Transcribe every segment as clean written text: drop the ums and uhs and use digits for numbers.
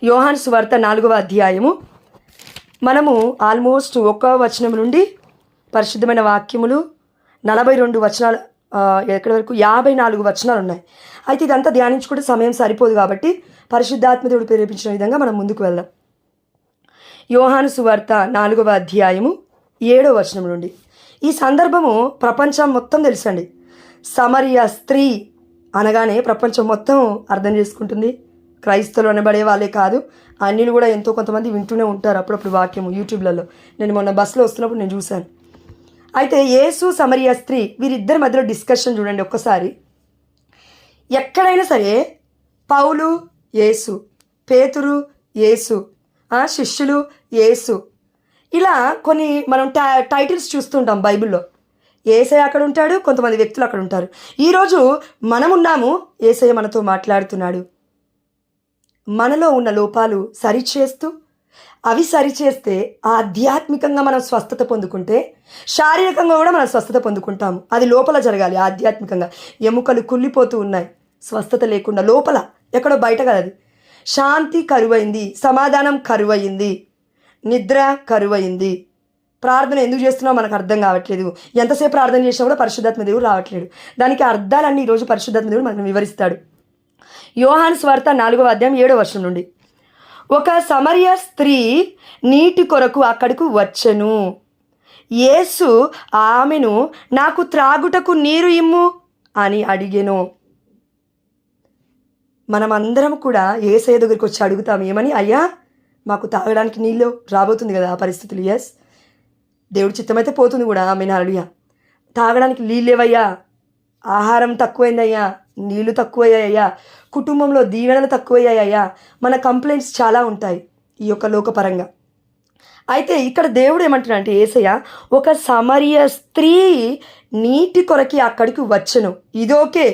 యోహాను సువార్త 4వ అధ్యాయము. మనము ఆల్మోస్ట్ 1వ వచనం నుండి పరిశుద్ధమైన వాక్యములు 42 వచనాలు, ఎక్కడి వరకు 54 వచనాలు ఉన్నాయి. అయితే ఇదంతా ధ్యానించుకుంటే సమయం సరిపోదు కాబట్టి పరిశుద్ధాత్మదేవుడు ప్రేరేపించిన విధంగా మనం ముందుకు వెళ్దాం. యోహాను సువార్త 4వ అధ్యాయము 7వ వచనం నుండి. ఈ సందర్భము ప్రపంచం మొత్తం తెలుసండి. సమరియా స్త్రీ అనగానే ప్రపంచం మొత్తం అర్థం చేసుకుంటుంది. క్రైస్తవులు అనబడే వాళ్ళే కాదు, అన్యులు కూడా ఎంతో కొంతమంది వింటూనే ఉంటారు అప్పుడప్పుడు వాక్యము యూట్యూబ్లలో. నేను మొన్న బస్సులో వస్తున్నప్పుడు నేను చూశాను. అయితే యేసు సమరియా స్త్రీ వీరిద్దరి మధ్యలో డిస్కషన్ చూడండి ఒక్కసారి. ఎక్కడైనా సరే పౌలు యేసు, పేతురు యేసు, శిష్యులు యేసు, ఇలా కొన్ని మనం టైటిల్స్ చూస్తుంటాం బైబిల్లో. యేసయ్య అక్కడ ఉంటాడు, కొంతమంది వ్యక్తులు అక్కడ ఉంటారు. ఈరోజు మనమున్నాము, యేసయ్య మనతో మాట్లాడుతున్నాడు. మనలో ఉన్న లోపాలు సరిచేస్తూ, అవి సరిచేస్తే ఆధ్యాత్మికంగా మనం స్వస్థత పొందుకుంటే శారీరకంగా కూడా మనం స్వస్థత పొందుకుంటాము. అది లోపల జరగాలి. ఆధ్యాత్మికంగా ఎముకలు కుళ్ళిపోతూ ఉన్నాయి, స్వస్థత లేకుండా లోపల ఎక్కడో బయట కదా. అది శాంతి కరువైంది, సమాధానం కరువైంది, నిద్ర కరువైంది. ప్రార్థన ఎందుకు చేస్తున్నామో మనకు అర్థం కావట్లేదు. ఎంతసేపు ప్రార్థన చేసినా కూడా పరిశుద్ధాత్మ దేవుడు రావట్లేదు. దానికి అర్థాలన్నీ ఈరోజు పరిశుద్ధాత్మ దేవుడు మనకు వివరిస్తాడు. యోహాను సువార్త 4వ అధ్యాయం 7వ వచనం నుండి. ఒక సమరియా స్త్రీ నీటి కొరకు అక్కడకు వచ్చెను. యేసు ఆమెను, నాకు త్రాగుటకు నీరు ఇమ్ము అని అడిగెను. మనమందరం కూడా యేసయ్య దగ్గరికి వచ్చి అడుగుతాం ఏమని, అయ్యా మాకు తాగడానికి నీళ్ళు రాబోతుంది కదా ఆ పరిస్థితులు. ఎస్, దేవుడి చిత్తమైతే పోతుంది కూడా. ఆమెను హల్లెలూయా. తాగడానికి నీళ్ళేవయ్యా, ఆహారం తక్కువైందయ్యా, నీళ్లు తక్కువయ్యాయ్యా, కుటుంబంలో దీవెనలు తక్కువయ్యాయ్యా. మన కంప్లైంట్స్ చాలా ఉంటాయి ఈ యొక్క లోకపరంగా. అయితే ఇక్కడ దేవుడు ఏమంటున్నాడంటే, యేసయ్య ఒక సమరియా స్త్రీ నీటి కొరకి అక్కడికి వచ్చెను. ఇదోకే,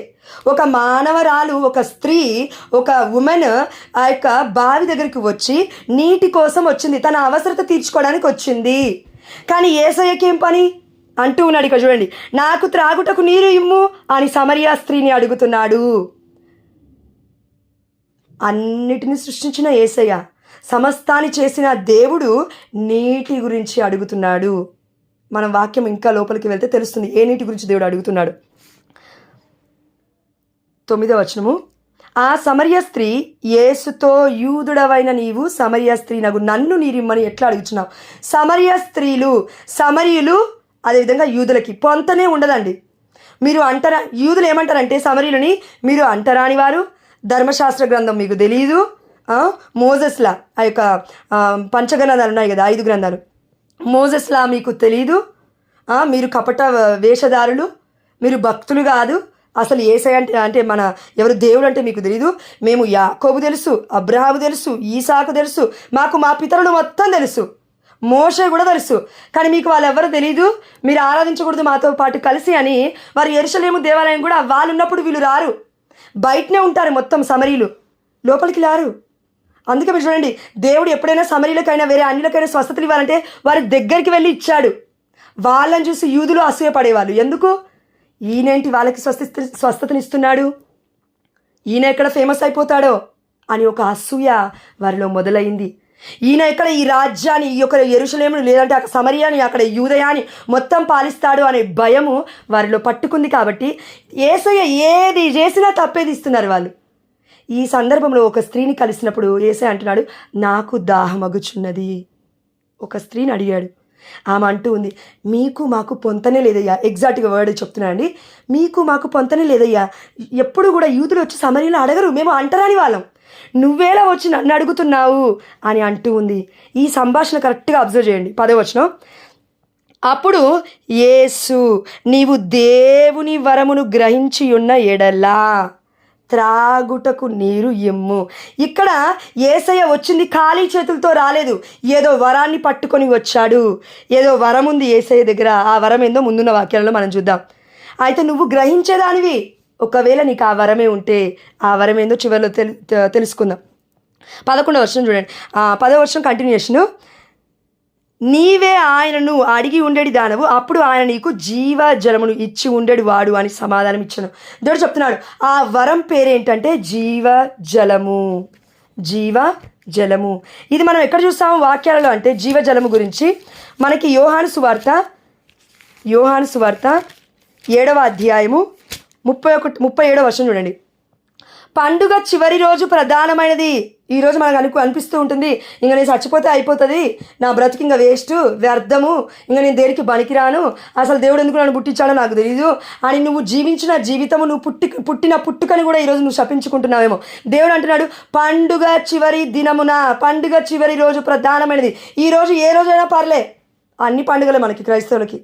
ఒక మానవరాలు, ఒక స్త్రీ, ఒక ఉమెన్ ఆ యొక్క బావి దగ్గరికి వచ్చి నీటి కోసం వచ్చింది, తన అవసరత తీర్చుకోవడానికి వచ్చింది. కానీ యేసయ్యకి ఏం పని అంటూ ఉన్నాడు. ఇక్కడ చూడండి, నాకు త్రాగుటకు నీరు ఇమ్ము అని సమరియా స్త్రీని అడుగుతున్నాడు. అన్నిటిని సృష్టించిన యేసయ్య, సమస్తాన్ని చేసిన దేవుడు నీటి గురించి అడుగుతున్నాడు. మనం వాక్యం ఇంకా లోపలికి వెళ్తే తెలుస్తుంది ఏ నీటి గురించి దేవుడు అడుగుతున్నాడు. 9వ వచనము. ఆ సమరియా స్త్రీ యేసుతో, యూదుడవైన నీవు సమరియా స్త్రీ నగు నన్ను నీరిమ్మని ఎట్లా అడుగుతున్నావు? సమరియా స్త్రీలు, సమరీయులు, అదేవిధంగా యూదులకి పొంతనే ఉండదండి. మీరు అంటారా, యూదులు ఏమంటారంటే సమరీయులని, మీరు అంటరాని వారు, ధర్మశాస్త్ర గ్రంథం మీకు తెలీదు, మోజెస్లా ఆ యొక్క పంచగ్రంథాలు ఉన్నాయి కదా 5 గ్రంథాలు, మోజెస్లా మీకు తెలీదు, మీరు కపట వేషధారులు, మీరు భక్తులు కాదు, అసలు యేసయ్య అంటే మన ఎవరు దేవుడు అంటే మీకు తెలీదు. మేము యాకోబు తెలుసు, అబ్రహాము తెలుసు, ఈసాకు తెలుసు, మాకు మా పితరులు మొత్తం తెలుసు, మోషే కూడా తెలుసు, కానీ మీకు వాళ్ళు ఎవరు తెలీదు, మీరు ఆరాధించకూడదు మాతో పాటు కలిసి అని. వారు యెరూషలేము దేవాలయం కూడా వాళ్ళు ఉన్నప్పుడు వీళ్ళు రారు, బయటనే ఉంటారు మొత్తం సమరీలు, లోపలికి రారు. అందుకే మీరు చూడండి, దేవుడు ఎప్పుడైనా సమరీలకైనా వేరే అన్యులకైనా స్వస్థతలు ఇవ్వాలంటే వారి దగ్గరికి వెళ్ళి ఇచ్చాడు. వాళ్ళని చూసి యూదులు అసూయపడేవాళ్ళు. ఎందుకు? ఈయనేంటి వాళ్ళకి స్వస్థతనిస్తున్నాడు, ఈయన ఎక్కడ ఫేమస్ అయిపోతాడో అని ఒక అసూయ వారిలో మొదలైంది. ఈయన ఎక్కడ ఈ రాజ్యాన్ని, ఈ యొక్క యెరూషలేమును, లేదంటే అక్కడ సమరియాని, అక్కడ యూదయాని మొత్తం పాలిస్తాడు అనే భయము వారిలో పట్టుకుంది. కాబట్టి యేసయ్య ఏది చేసినా తప్పేది ఇస్తున్నారు వాళ్ళు. ఈ సందర్భంలో ఒక స్త్రీని కలిసినప్పుడు యేసయ్య అంటున్నాడు, నాకు దాహమగుచున్నది. ఒక స్త్రీని అడిగాడు. ఆమె అంటూ ఉంది, మీకు మాకు పొంతనే లేదయ్యా. ఎగ్జాక్ట్గా వర్డ్ చెప్తున్నా అండి, మీకు మాకు పొంతనే లేదయ్యా. ఎప్పుడు కూడా యూదులు వచ్చి సమరీయులు అడగరు, మేము అంటరాని వాళ్ళం, నువ్వేలా వచ్చి నన్ను అడుగుతున్నావు అని అంటూ ఉంది. ఈ సంభాషణ కరెక్ట్గా అబ్జర్వ్ చేయండి. 10వ వచనం. అప్పుడు యేసు, నీవు దేవుని వరమును గ్రహించి ఉన్న ఎడలా త్రాగుటకు నీరు ఇమ్ము. ఇక్కడ యేసయ్య వచ్చింది ఖాళీ చేతులతో రాలేదు, ఏదో వరాన్ని పట్టుకొని వచ్చాడు. ఏదో వరం ఉంది యేసయ్య దగ్గర. ఆ వరం ఏందో ముందున్న వాక్యాలలో మనం చూద్దాం. అయితే నువ్వు గ్రహించేదానివి, ఒకవేళ నీకు ఆ వరమే ఉంటే ఆ వరం ఏందో చివరిలో తెలుసుకుందాం. 11వ వచనం చూడండి, 10వ వచనం కంటిన్యూషను. నీవే ఆయనను అడిగి ఉండేది దానవు, అప్పుడు ఆయన నీకు జీవ జలమును ఇచ్చి ఉండేది వాడు అని సమాధానం ఇచ్చాను. దేవుడు చెప్తున్నాడు, ఆ వరం పేరేంటంటే జీవ జలము. జీవ జలము. ఇది మనం ఎక్కడ చూస్తాము వాక్యాలలో అంటే జీవజలము గురించి మనకి యోహాను సువార్త 7వ అధ్యాయము 37వ వచనం చూడండి. పండుగ చివరి రోజు ప్రధానమైనది. ఈరోజు మనకు అనిపిస్తూ ఉంటుంది, ఇంక నేను చచ్చిపోతే అయిపోతుంది, నా బ్రతికి ఇంకా వేస్ట్, వ్యర్థము, ఇంకా నేను దేనికి పనికిరాను, అసలు దేవుడు ఎందుకు నన్ను పుట్టించాడో నాకు తెలీదు అని నువ్వు జీవించిన జీవితము, నువ్వు పుట్టిన పుట్టుకని కూడా ఈరోజు నువ్వు శపించుకుంటున్నావేమో. దేవుడు అంటున్నాడు, పండుగ చివరి దినమున, పండుగ చివరి రోజు ప్రధానమైనది. ఈరోజు ఏ రోజైనా పర్లే, అన్ని పండుగలే మనకి క్రైస్తవులకి,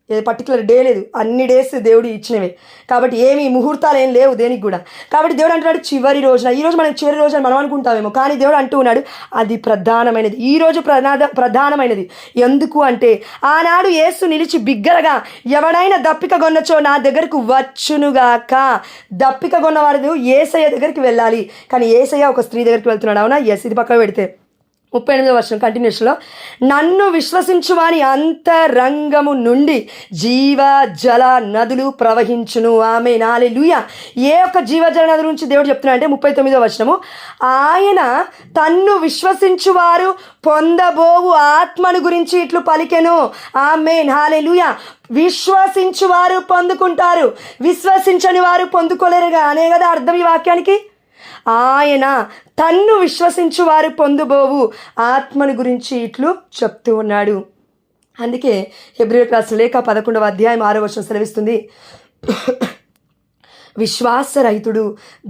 ఏ పర్టికులర్ డే లేదు, అన్ని డేస్ దేవుడు ఇచ్చినవే. కాబట్టి ఏమి ముహూర్తాలు ఏం లేవు దేనికి కూడా. కాబట్టి దేవుడు అంటున్నాడు చివరి రోజున. ఈరోజు మనకి చివరి రోజు అని మనం అనుకుంటామేమో, కానీ దేవుడు అంటూ ఉన్నాడు అది ప్రధానమైనది. ఈరోజు ప్రధానమైనది. ఎందుకు అంటే ఆనాడు యేసు నిలిచి బిగ్గరగా, ఎవడైనా దప్పిక కొన్నచో నా దగ్గరకు వచ్చునుగాక. దప్పిక కొన్నవారు యేసయ్య దగ్గరికి వెళ్ళాలి, కానీ యేసయ్య ఒక స్త్రీ దగ్గరికి వెళ్తున్నాడు. అవునా? ఎస్. ఇది పక్కన పెడితే 38వ వచనం కంటిన్యూషన్లో, నన్ను విశ్వసించువాని అంతరంగము నుండి జీవ జల నదులు ప్రవహించును. ఆమేన్, హల్లెలూయా. ఏ ఒక్క జీవజల నదుల నుంచి దేవుడు చెప్తున్నాడు అంటే 39వ వచనము, ఆయన తన్ను విశ్వసించువారు పొందబోవు ఆత్మను గురించి ఇట్లు పలికెను. ఆమేన్, హల్లెలూయా. విశ్వసించువారు పొందుకుంటారు, విశ్వసించని వారు పొందుకోలేరుగా అనే కదా అర్థం ఈ వాక్యానికి. ఆయన తన్ను విశ్వసించు వారు పొందుబోవు ఆత్మని గురించి ఇట్లు చెప్తూ ఉన్నాడు. అందుకే హెబ్రీయులకు రాసిన లేఖ 11వ అధ్యాయం 6వ వచనం సెలవిస్తుంది, విశ్వాసరహితుడు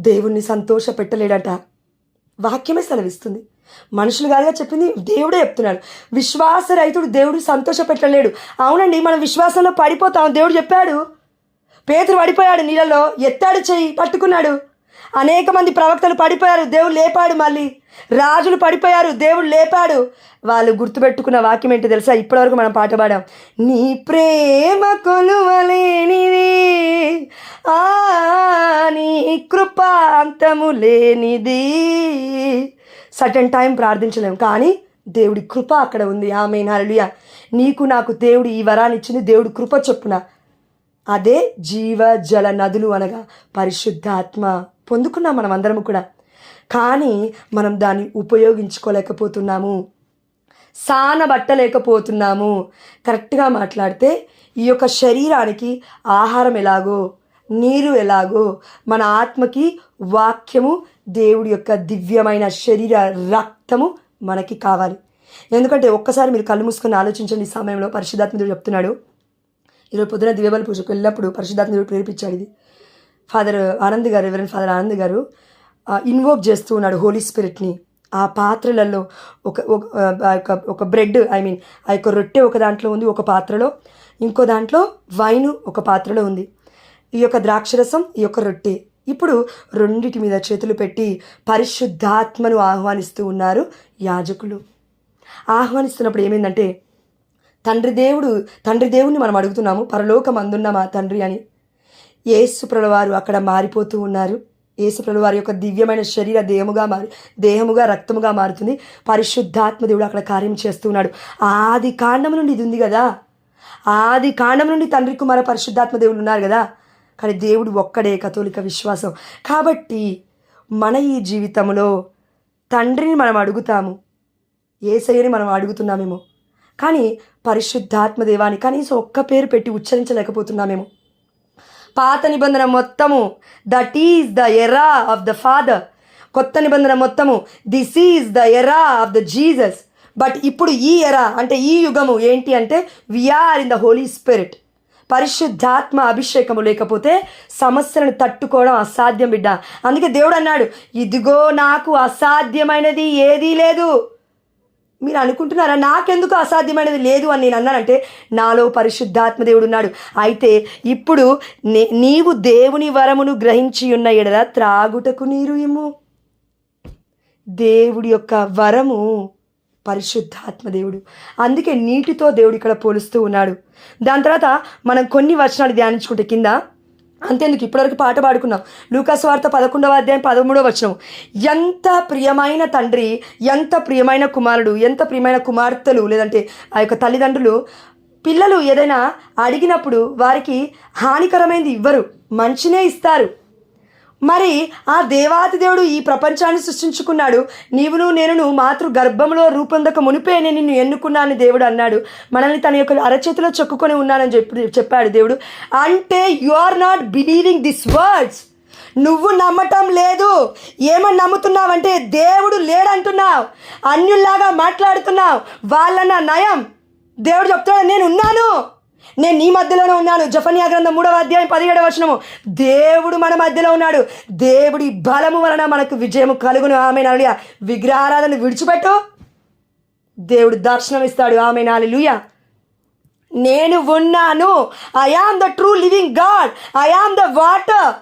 దేవుణ్ణి సంతోష పెట్టలేడట. వాక్యమే సెలవిస్తుంది, మనుషులు కాదుగా చెప్పింది, దేవుడే చెప్తున్నాడు. విశ్వాసరహితుడు దేవుడు సంతోష పెట్టలేడు. అవునండి, మనం విశ్వాసంలో పడిపోతాం. దేవుడు చెప్పాడు, పేతురు పడిపోయాడు నీళ్ళలో, ఎత్తాడు చెయ్యి పట్టుకున్నాడు. అనేక మంది ప్రవక్తలు పడిపోయారు, దేవుడు లేపాడు. మళ్ళీ రాజులు పడిపోయారు, దేవుడు లేపాడు. వాళ్ళు గుర్తుపెట్టుకున్న వాక్యం ఏంటి తెలుసా? ఇప్పటివరకు మనం పాట పాడాం, నీ ప్రేమ కొలువలేనిది, నీ కృప అంతము లేనిది. సర్టెన్ టైం ప్రార్థించలేము, కానీ దేవుడి కృప అక్కడ ఉంది. ఆమేన్, హల్లెలూయా. నీకు నాకు దేవుడు ఈ వరాన్ని ఇచ్చింది దేవుడి కృప చొప్పున. అదే జీవ జల నదులు అనగా పరిశుద్ధాత్మ. పొందుకున్నాం మనం అందరము కూడా, కానీ మనం దాన్ని ఉపయోగించుకోలేకపోతున్నాము, సానబట్టలేకపోతున్నాము. కరెక్ట్గా మాట్లాడితే ఈ యొక్క శరీరానికి ఆహారం ఎలాగో, నీరు ఎలాగో, మన ఆత్మకి వాక్యము, దేవుడి యొక్క దివ్యమైన శరీర రక్తము మనకి కావాలి. ఎందుకంటే ఒక్కసారి మీరు కళ్ళు మూసుకొని ఆలోచించండి. ఈ సమయంలో పరిశుద్ధాత్మ చెప్తున్నాడు. ఈరోజు పొద్దున దివ్యబలి పూజకు వెళ్ళినప్పుడు పరిశుద్ధాత్మ ప్రేరేపించాడు. ఇది ఫాదర్ ఆనంద్ గారు, రెవరెండ్ ఫాదర్ ఆనంద్ గారు ఇన్వోక్ చేస్తూ ఉన్నాడు హోలీ స్పిరిట్ని. ఆ పాత్రలలో ఒక బ్రెడ్, ఆ యొక్క రొట్టె ఒక దాంట్లో ఉంది ఒక పాత్రలో, ఇంకో దాంట్లో వైను ఒక పాత్రలో ఉంది. ఈ యొక్క ద్రాక్షరసం, ఈ యొక్క రొట్టె. ఇప్పుడు రెండిటి మీద చేతులు పెట్టి పరిశుద్ధాత్మను ఆహ్వానిస్తూ ఉన్నారు యాజకులు. ఆహ్వానిస్తున్నప్పుడు ఏమైందంటే, తండ్రి దేవుడిని మనం అడుగుతున్నాము, పరలోకమందున్న మా తండ్రి అని. యేసుప్రభుల వారు అక్కడ మారిపోతూ ఉన్నారు. యేసుప్రభుల వారి యొక్క దివ్యమైన శరీర దేహముగా రక్తముగా మారుతుంది. పరిశుద్ధాత్మ దేవుడు అక్కడ కార్యం చేస్తూ ఉన్నాడు. ఆది కాండం నుండి ఇది ఉంది కదా, ఆది కాండం నుండి తండ్రి కుమార పరిశుద్ధాత్మ దేవుడు ఉన్నారు కదా. కానీ దేవుడు ఒక్కడే, కథోలిక విశ్వాసం. కాబట్టి మన ఈ జీవితంలో తండ్రిని మనం అడుగుతాము, యేసయ్యని మనం అడుగుతున్నామేమో, కానీ పరిశుద్ధాత్మ దేవాన్ని కనీసం ఒక్క పేరు పెట్టి ఉచ్చరించలేకపోతున్నామేమో. పాత నిబంధన మొత్తము that is the era of the Father, కొత్త నిబంధన మొత్తము this is the era of the Jesus. But ఇప్పుడు ఈ ఎరా అంటే ఈ యుగము ఏంటి అంటే we are in the Holi Spirit. పరిశుద్ధాత్మ అభిషేకము లేకపోతే సమస్యలను తట్టుకోవడం అసాధ్యం బిడ్డ. అందుకే దేవుడు అన్నాడు, ఇదిగో నాకు అసాధ్యమైనది ఏదీ లేదు. మీరు అనుకుంటున్నారా నాకెందుకు అసాధ్యమైనది లేదు అని నేను అన్నానంటే, నాలో పరిశుద్ధాత్మ దేవుడు ఉన్నాడు. అయితే ఇప్పుడు నీవు దేవుని వరమును గ్రహించి ఉన్న ఎడల త్రాగుటకు నీరు ఇమ్ము. దేవుడి యొక్క వరము పరిశుద్ధాత్మ దేవుడు. అందుకే నీటితో దేవుడు ఇక్కడ పోలుస్తూ ఉన్నాడు. దాని తర్వాత మనం కొన్ని వచనాలు ధ్యానించుకుంటే కింద అంతేందుకు ఇప్పటివరకు పాట పాడుకున్నాం. లూకాసు వార్త 11వ అధ్యాయం 13వ వచనం, ఎంత ప్రియమైన తండ్రి, ఎంత ప్రియమైన కుమారుడు, ఎంత ప్రియమైన కుమార్తెలు, లేదంటే ఆ యొక్క తల్లిదండ్రులు పిల్లలు ఏదైనా అడిగినప్పుడు వారికి హానికరమైనది ఇవ్వరు, మంచినే ఇస్తారు. మరి ఆ దేవాతి దేవుడు ఈ ప్రపంచాన్ని సృష్టించుకున్నాడు. నీవును నేను మాతృ గర్భంలో రూపొందక మునిపే నేను నిన్ను ఎన్నుకున్నాను దేవుడు అన్నాడు. మనల్ని తన యొక్క అరచేతిలో చెక్కుకొని ఉన్నానని చెప్పాడు దేవుడు. అంటే you are not believing this words. నువ్వు నమ్మటం లేదు. ఏమని నమ్ముతున్నావంటే దేవుడు లేడంటున్నావు, అన్యుల్లాగా మాట్లాడుతున్నావు. వాళ్ళన్న నయం. దేవుడు చెప్తున్నాడు నేను ఉన్నాను, నేను నీ మధ్యలోనే ఉన్నాను. జెఫన్యా గ్రంథం 3వ అధ్యాయం 17వ వచనము. దేవుడు మన మధ్యలో ఉన్నాడు. దేవుడి బలము వలన మనకు విజయము కలుగును. ఆమేన్ హల్లెలూయా. విగ్రహారాధన విడిచిపెట్టు, దేవుడు దర్శనం ఇస్తాడు. ఆమేన్ హల్లెలూయా. నేను ఉన్నాను. I am the true living God. I am the water.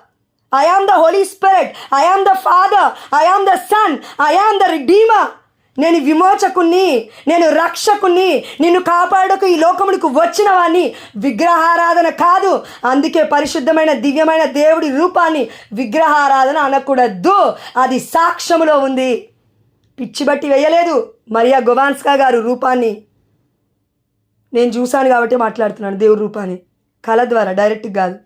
I am the Holy Spirit. I am the Father. I am the Son. I am the Redeemer. నేను విమోచకుణ్ణి, నేను రక్షకుణ్ణి, నిన్ను కాపాడుకు ఈ లోకమునికి వచ్చిన వాడిని. విగ్రహారాధన కాదు. అందుకే పరిశుద్ధమైన దివ్యమైన దేవుడి రూపాన్ని విగ్రహారాధన అనకూడదు. అది సాక్ష్యములో ఉంది. పిచ్చి బట్టి వేయలేదు మరియా గొవాన్స్కా గారు రూపాన్ని. నేను చూశాను కాబట్టి మాట్లాడుతున్నాను. దేవుడి రూపాన్ని కళ ద్వారా, డైరెక్ట్ కాదు.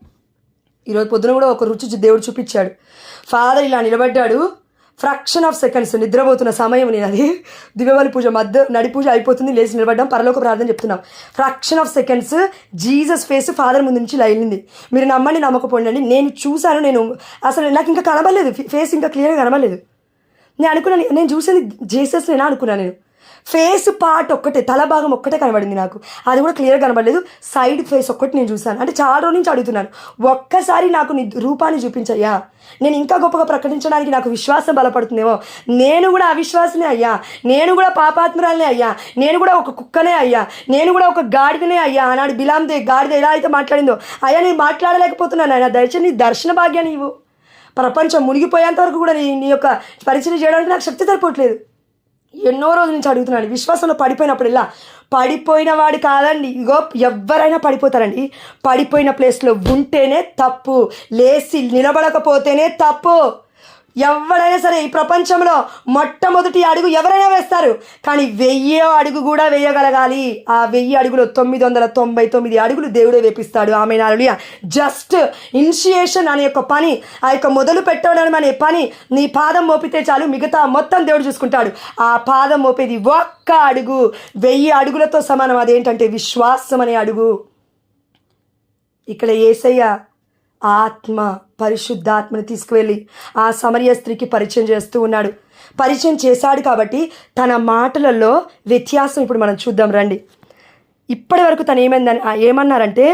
ఈరోజు పొద్దున కూడా ఒక రుచి దేవుడు చూపించాడు. ఫాదర్ ఇలా నిలబడ్డాడు. ఫ్రాక్షన్ ఆఫ్ సెకండ్స్, నిద్రపోతున్న సమయం. నేను అది దివ్యబలి పూజ నడి పూజ అయిపోతుంది, లేచి నిలబడ్డాం, పరలోక ప్రార్థన చెప్తున్నాం. Fraction of seconds Jesus face father ముందు నుంచి లైలింది. మీరు నమ్మండి నమ్మకపోండి, నేను చూశాను. నేను అసలు నాకు ఇంకా కనబడలేదు, ఫేస్ ఇంకా క్లియర్గా కనబడలేదు. నేను అనుకున్నాను, నేను చూసేది జీసస్ నేనా అనుకున్నాను. నేను ఫేస్ పార్ట్ ఒక్కటే, తల భాగం ఒక్కటే కనబడింది నాకు. అది కూడా క్లియర్గా కనబడలేదు. సైడ్ ఫేస్ ఒక్కటి నేను చూశాను. అంటే చాలా రోజుల నుంచి అడుగుతున్నాను, ఒక్కసారి నాకు నీ రూపాన్ని చూపించయ్యా, నేను ఇంకా గొప్పగా ప్రకటించడానికి నాకు విశ్వాసం బలపడుతుందేమో. నేను కూడా అవిశ్వాసనే అయ్యా, నేను కూడా పాపాత్మురాలనే అయ్యా, నేను కూడా ఒక కుక్కనే అయ్యా, నేను కూడా ఒక గాడిదనే అయ్యా. ఆనాడు బిలాందే గాడిద ఎలా అయితే మాట్లాడిందో, అయ్యా నేను మాట్లాడలేకపోతున్నాను ఆయన, దయచేసి నీ దర్శన భాగ్యాన్ని ఇవ్వు. ప్రపంచం మునిగిపోయేంత వరకు కూడా నీ యొక్క పరిచయం చేయడానికి నాకు శక్తి సరిపోవట్లేదు. ఎన్నో రోజుల నుంచి అడుగుతున్నాను. విశ్వాసంలో పడిపోయినప్పుడు ఇలా పడిపోయిన వాడు కాదండి. ఇగో ఎవరైనా పడిపోతారండి. పడిపోయిన ప్లేస్లో ఉంటేనే తప్పు, లేచి నిలబడకపోతేనే తప్పు. ఎవరైనా సరే ఈ ప్రపంచంలో మొట్టమొదటి అడుగు ఎవరైనా వేస్తారు, కానీ 1000వ అడుగు కూడా వేయగలగాలి. ఆ 1000 అడుగులో 999 అడుగులు దేవుడే వేపిస్తాడు. ఆమేన్ హల్లెలూయా. జస్ట్ ఇనిషియేషన్ అనే యొక్క పని, ఆ యొక్క మొదలు పెట్టడం అనే పని నీ పాదం మోపితే చాలు, మిగతా మొత్తం దేవుడు చూసుకుంటాడు. ఆ పాదం మోపేది ఒక్క అడుగు 1000 అడుగులతో సమానం. అదేంటంటే విశ్వాసం అనే అడుగు. ఇక్కడ యేసయ్య ఆత్మ, పరిశుద్ధాత్మని తీసుకువెళ్ళి ఆ సమరయ స్త్రీకి పరిచయం చేస్తూ ఉన్నాడు. పరిచయం చేశాడు కాబట్టి తన మాటలలో వ్యత్యాసం ఇప్పుడు మనం చూద్దాం రండి. ఇప్పటి వరకు తను ఏమన్నారంటే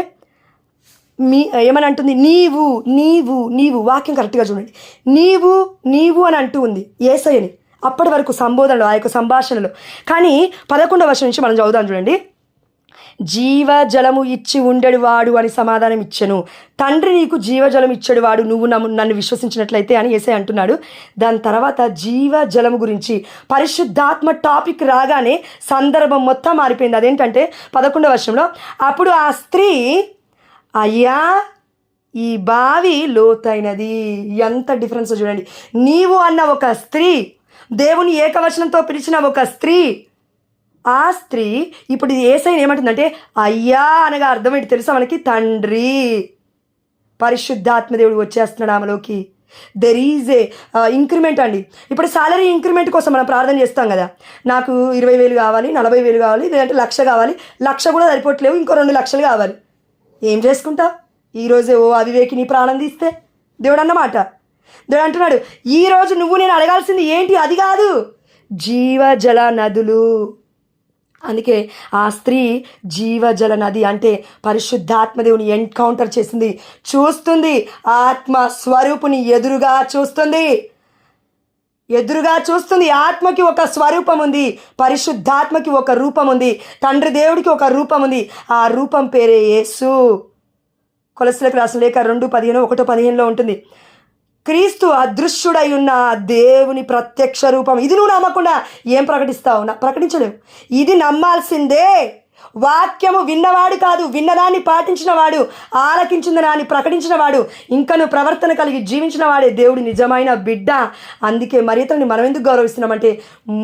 ఏమని అంటుంది, నీవు నీవు నీవు. వాక్యం కరెక్ట్గా చూడండి. నీవు నీవు అని అంటూ ఉంది యేసయ్యని అప్పటి వరకు సంబోధనలో, ఆ యొక్క సంభాషణలో. కానీ 11వ వచనం నుంచి మనం చదువుదాం చూడండి. జీవజలము ఇచ్చి ఉండేవాడు అని సమాధానం ఇచ్చెను. తండ్రి నీకు జీవజలం ఇచ్చేవాడు, నువ్వు నన్ను విశ్వసించినట్లయితే అని యేసయ్య అంటున్నాడు. దాని తర్వాత జీవజలము గురించి పరిశుద్ధాత్మ టాపిక్ రాగానే సందర్భం మొత్తం మారిపోయింది. అదేంటంటే 11వ వచనంలో, అప్పుడు ఆ స్త్రీ, అయ్యా ఈ బావి లోతైనది. ఎంత డిఫరెన్స్ చూడండి. నీవు అన్న ఒక స్త్రీ, దేవుని ఏకవచనంతో పిలిచిన ఒక స్త్రీ, ఆ స్త్రీ ఇప్పుడు యేసయ్యని ఏమంటుందంటే అయ్యా అనగా అర్థం ఏంటి తెలుసా మనకి? తండ్రి. పరిశుద్ధాత్మదేవుడు వచ్చేస్తున్నాడు ఆమెలోకి. దెర్ ఈజ్ ఏ ఇంక్రిమెంట్ అండి. ఇప్పుడు సాలరీ ఇంక్రిమెంట్ కోసం మనం ప్రార్థన చేస్తాం కదా, నాకు 20,000 కావాలి, 40,000 కావాలి, లేదంటే 1,00,000 కావాలి. 1,00,000 కూడా సరిపోవట్లేవు, ఇంకో 2 లక్షలు కావాలి. ఏం చేసుకుంటావు? ఈరోజే ఓ అవివేకి నీ ప్రాణం తీస్తే దేవుడు అన్నమాట. దేవుడు అంటున్నాడు, ఈరోజు నువ్వు నేను అడగాల్సింది ఏంటి? అది కాదు, జీవజల నదులు. అందుకే ఆ స్త్రీ జీవజల నది అంటే పరిశుద్ధాత్మదేవుని ఎన్కౌంటర్ చేసింది, చూస్తుంది. ఆత్మ స్వరూపుని ఎదురుగా చూస్తుంది. ఆత్మకి ఒక స్వరూపం ఉంది, పరిశుద్ధాత్మకి ఒక రూపం ఉంది, తండ్రి దేవుడికి ఒక రూపం ఉంది. ఆ రూపం పేరే యేసు. కొలస్సీలకు రాసిన లేఖ 2:15, 1:15 ఉంటుంది. క్రీస్తు అదృశ్యుడై ఉన్న దేవుని ప్రత్యక్ష రూపం. ఇది నువ్వు నమ్మకుండా ఏం ప్రకటిస్తావు? ప్రకటించలేవు. ఇది నమ్మాల్సిందే. వాక్యము విన్నవాడు కాదు, విన్నదాన్ని పాటించిన వాడు, ఆలకించిన దాన్ని ప్రకటించిన వాడు, ఇంకను ప్రవర్తన కలిగి జీవించిన వాడే దేవుడి నిజమైన బిడ్డ. అందుకే మరియతల్ని మనం ఎందుకు గౌరవిస్తున్నామంటే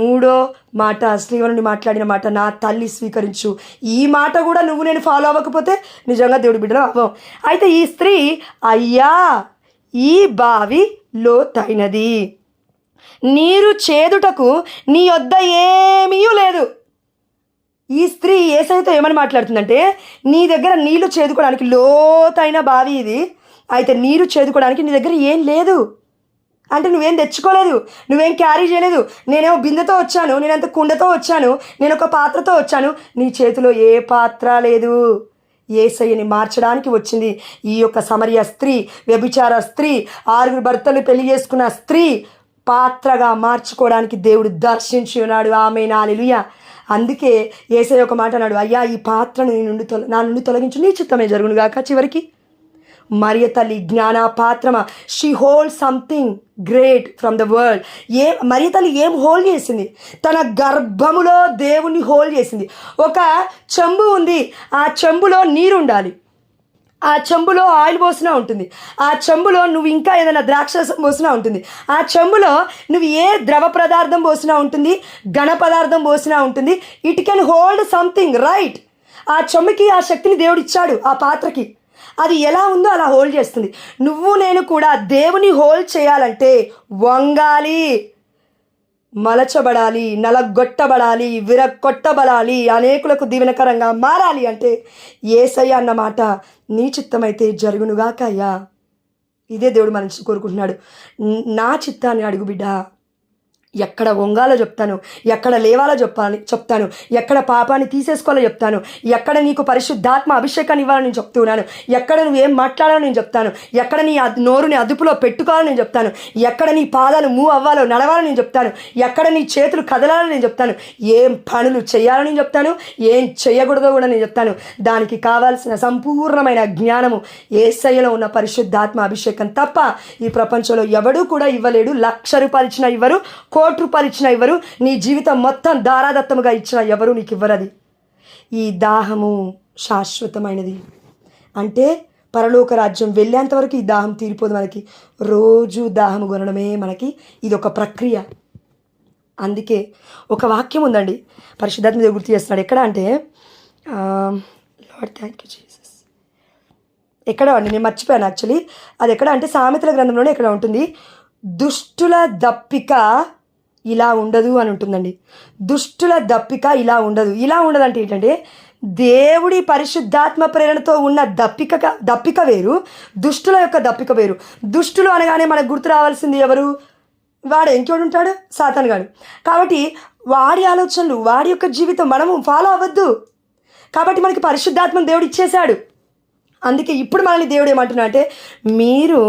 3వ మాట శ్రీవరుని మాట్లాడిన మాట, నా తల్లి స్వీకరించు. ఈ మాట కూడా నువ్వు నేను ఫాలో అవ్వకపోతే నిజంగా దేవుడి బిడ్డలో అవ్వం. అయితే ఈ స్త్రీ, అయ్యా ఈ బావి లోతైనది. నీరు చేదుటకు నీ యొద్ద ఏమీ లేదు. ఈ స్త్రీ యేసయ్యతో ఏమని మాట్లాడుతుందంటే, నీ దగ్గర నీళ్లు చేదుకోవడానికి లోతైన బావి ఇది, అయితే నీరు చేదుకోవడానికి నీ దగ్గర ఏం లేదు. అంటే నువ్వేం తెచ్చుకోలేదు, నువ్వేం క్యారీ చేయలేదు. నేనేమో బిందెతో వచ్చాను, నేనంత కుండతో వచ్చాను, నేను ఒక పాత్రతో వచ్చాను. నీ చేతిలో ఏ పాత్ర లేదు. యేసయ్యని మార్చడానికి వచ్చింది ఈ యొక్క సమరయ స్త్రీ, వ్యభిచార స్త్రీ, 6 భర్తలు పెళ్లి చేసుకున్న స్త్రీ పాత్రగా మార్చుకోవడానికి దేవుడు దర్శించి ఉన్నాడు. ఆమేన్, హల్లెలూయా. అందుకే యేసయ్య ఒక మాట అన్నాడు, అయ్యా ఈ పాత్రను నా నుండి తొలగించు, నీ చిత్తమే జరుగును గాక. చివరికి మరియ తల్లి జ్ఞాన పాత్రమా, she hold something great from the world. Mariya తల్లి ఏం హోల్డ్ చేసింది? తన గర్భములో దేవుణ్ణి హోల్డ్ చేసింది. ఒక చెంబు ఉంది, ఆ చెంబులో నీరు ఉండాలి, ఆ చెంబులో ఆయిల్ పోసినా ఉంటుంది, ఆ చెంబులో నువ్వు ఇంకా ఏదైనా ద్రాక్షరసం పోసినా ఉంటుంది, ఆ చెంబులో నువ్వు ఏ ద్రవ పదార్థం పోసినా ఉంటుంది, ఘన పదార్థం పోసినా ఉంటుంది. It can hold something, right? ఆ చెంబుకి ఆ శక్తిని దేవుడు ఇచ్చాడు ఆ పాత్రకి. అది ఎలా ఉందో అలా హోల్డ్ చేస్తుంది. నువ్వు నేను కూడా దేవుని హోల్డ్ చేయాలంటే వంగాలి, మలచబడాలి, నలగొట్టబడాలి, విరగొట్టబడాలి, అనేకులకు దీవెనకరంగా మారాలి. అంటే యేసయ్య అన్నమాట నీ చిత్తమైతే జరుగునుగాక అయ్యా. ఇదే దేవుడు మన నుంచి కోరుకుంటున్నాడు. నా చిత్తాన్ని అడుగు బిడ్డ. ఎక్కడ వంగాలో చెప్తాను, ఎక్కడ లేవాలో చెప్తాను, ఎక్కడ పాపాన్ని తీసేసుకోవాలో చెప్తాను, ఎక్కడ నీకు పరిశుద్ధాత్మ అభిషేకాన్ని ఇవ్వాలో నేను చెప్తున్నాను, ఎక్కడ నువ్వు ఏం మాట్లాడాలో నేను చెప్తాను, ఎక్కడ నీ నోరుని అదుపులో పెట్టుకోవాలో నేను చెప్తాను, ఎక్కడ నీ పాదాలు మూవ్ అవ్వాలో నడవాలో నేను చెప్తాను, ఎక్కడ నీ చేతులు కదలాలో నేను చెప్తాను, ఏం పనులు చేయాలో నేను చెప్తాను, ఏం చేయకూడదో కూడా నేను చెప్తాను. దానికి కావాల్సిన సంపూర్ణమైన జ్ఞానము యేసయ్యలో ఉన్న పరిశుద్ధాత్మ అభిషేకం తప్ప ఈ ప్రపంచంలో ఎవడూ కూడా ఇవ్వలేడు. 1,00,000 రూపాయలు ఇచ్చినా ఇవ్వరు, 1,00,00,000 రూపాయలు ఇచ్చినా ఇవ్వరు, నీ జీవితం మొత్తం దారాదత్తముగా ఇచ్చినా ఎవరు నీకు ఇవ్వరది. ఈ దాహము శాశ్వతమైనది. అంటే పరలోక రాజ్యం వెళ్ళేంతవరకు ఈ దాహం తీరిపోదు. మనకి రోజు దాహము కొనడమే మనకి ఇది ఒక ప్రక్రియ. అందుకే ఒక వాక్యం ఉందండి, పరిశుద్ధాత్మ దేవుడు గుర్తు చేస్తున్నాడు. ఎక్కడ అంటే లార్డ్ థ్యాంక్ యూ జీసస్, ఎక్కడ అండి నేను మర్చిపోయాను యాక్చువల్లీ. అది ఎక్కడ అంటే సామెతల గ్రంథంలోనే ఎక్కడ ఉంటుంది, దుష్టుల దప్పిక ఇలా ఉండదు అని ఉంటుందండి. దుష్టుల దప్పిక ఇలా ఉండదు. ఇలా ఉండదంటే ఏంటంటే దేవుడి పరిశుద్ధాత్మ ప్రేరణతో ఉన్న దప్పిక వేరు, దుష్టుల యొక్క దప్పిక వేరు. దుష్టులు అనగానే మనకు గుర్తు రావాల్సింది ఎవరు? వాడు ఇంకోడు ఉంటాడు, సాతాను గాడు. కాబట్టి వాడి ఆలోచనలు, వాడి యొక్క జీవితం మనము ఫాలో అవ్వద్దు. కాబట్టి మనకి పరిశుద్ధాత్మను దేవుడు ఇచ్చేశాడు. అందుకే ఇప్పుడు మనల్ని దేవుడు ఏమంటున్నా అంటే, మీరు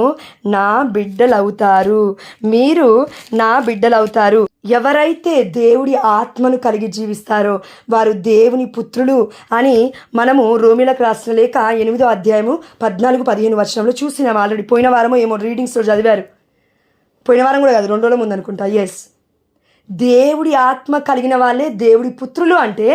నా బిడ్డలవుతారు, మీరు నా బిడ్డలవుతారు. ఎవరైతే దేవుడి ఆత్మను కలిగి జీవిస్తారో వారు దేవుని పుత్రులు అని మనము రోమీలకు రాసిన లేఖ 8వ అధ్యాయము 14-15 వచనంలో చూసినాం ఆల్రెడీ. పోయిన వారము ఏమో రీడింగ్స్లో చదివారు, పోయిన వారం కూడా కాదు, 2 రోజుల ముందు అనుకుంటా. ఎస్, దేవుడి ఆత్మ కలిగిన వాళ్ళే దేవుడి పుత్రులు. అంటే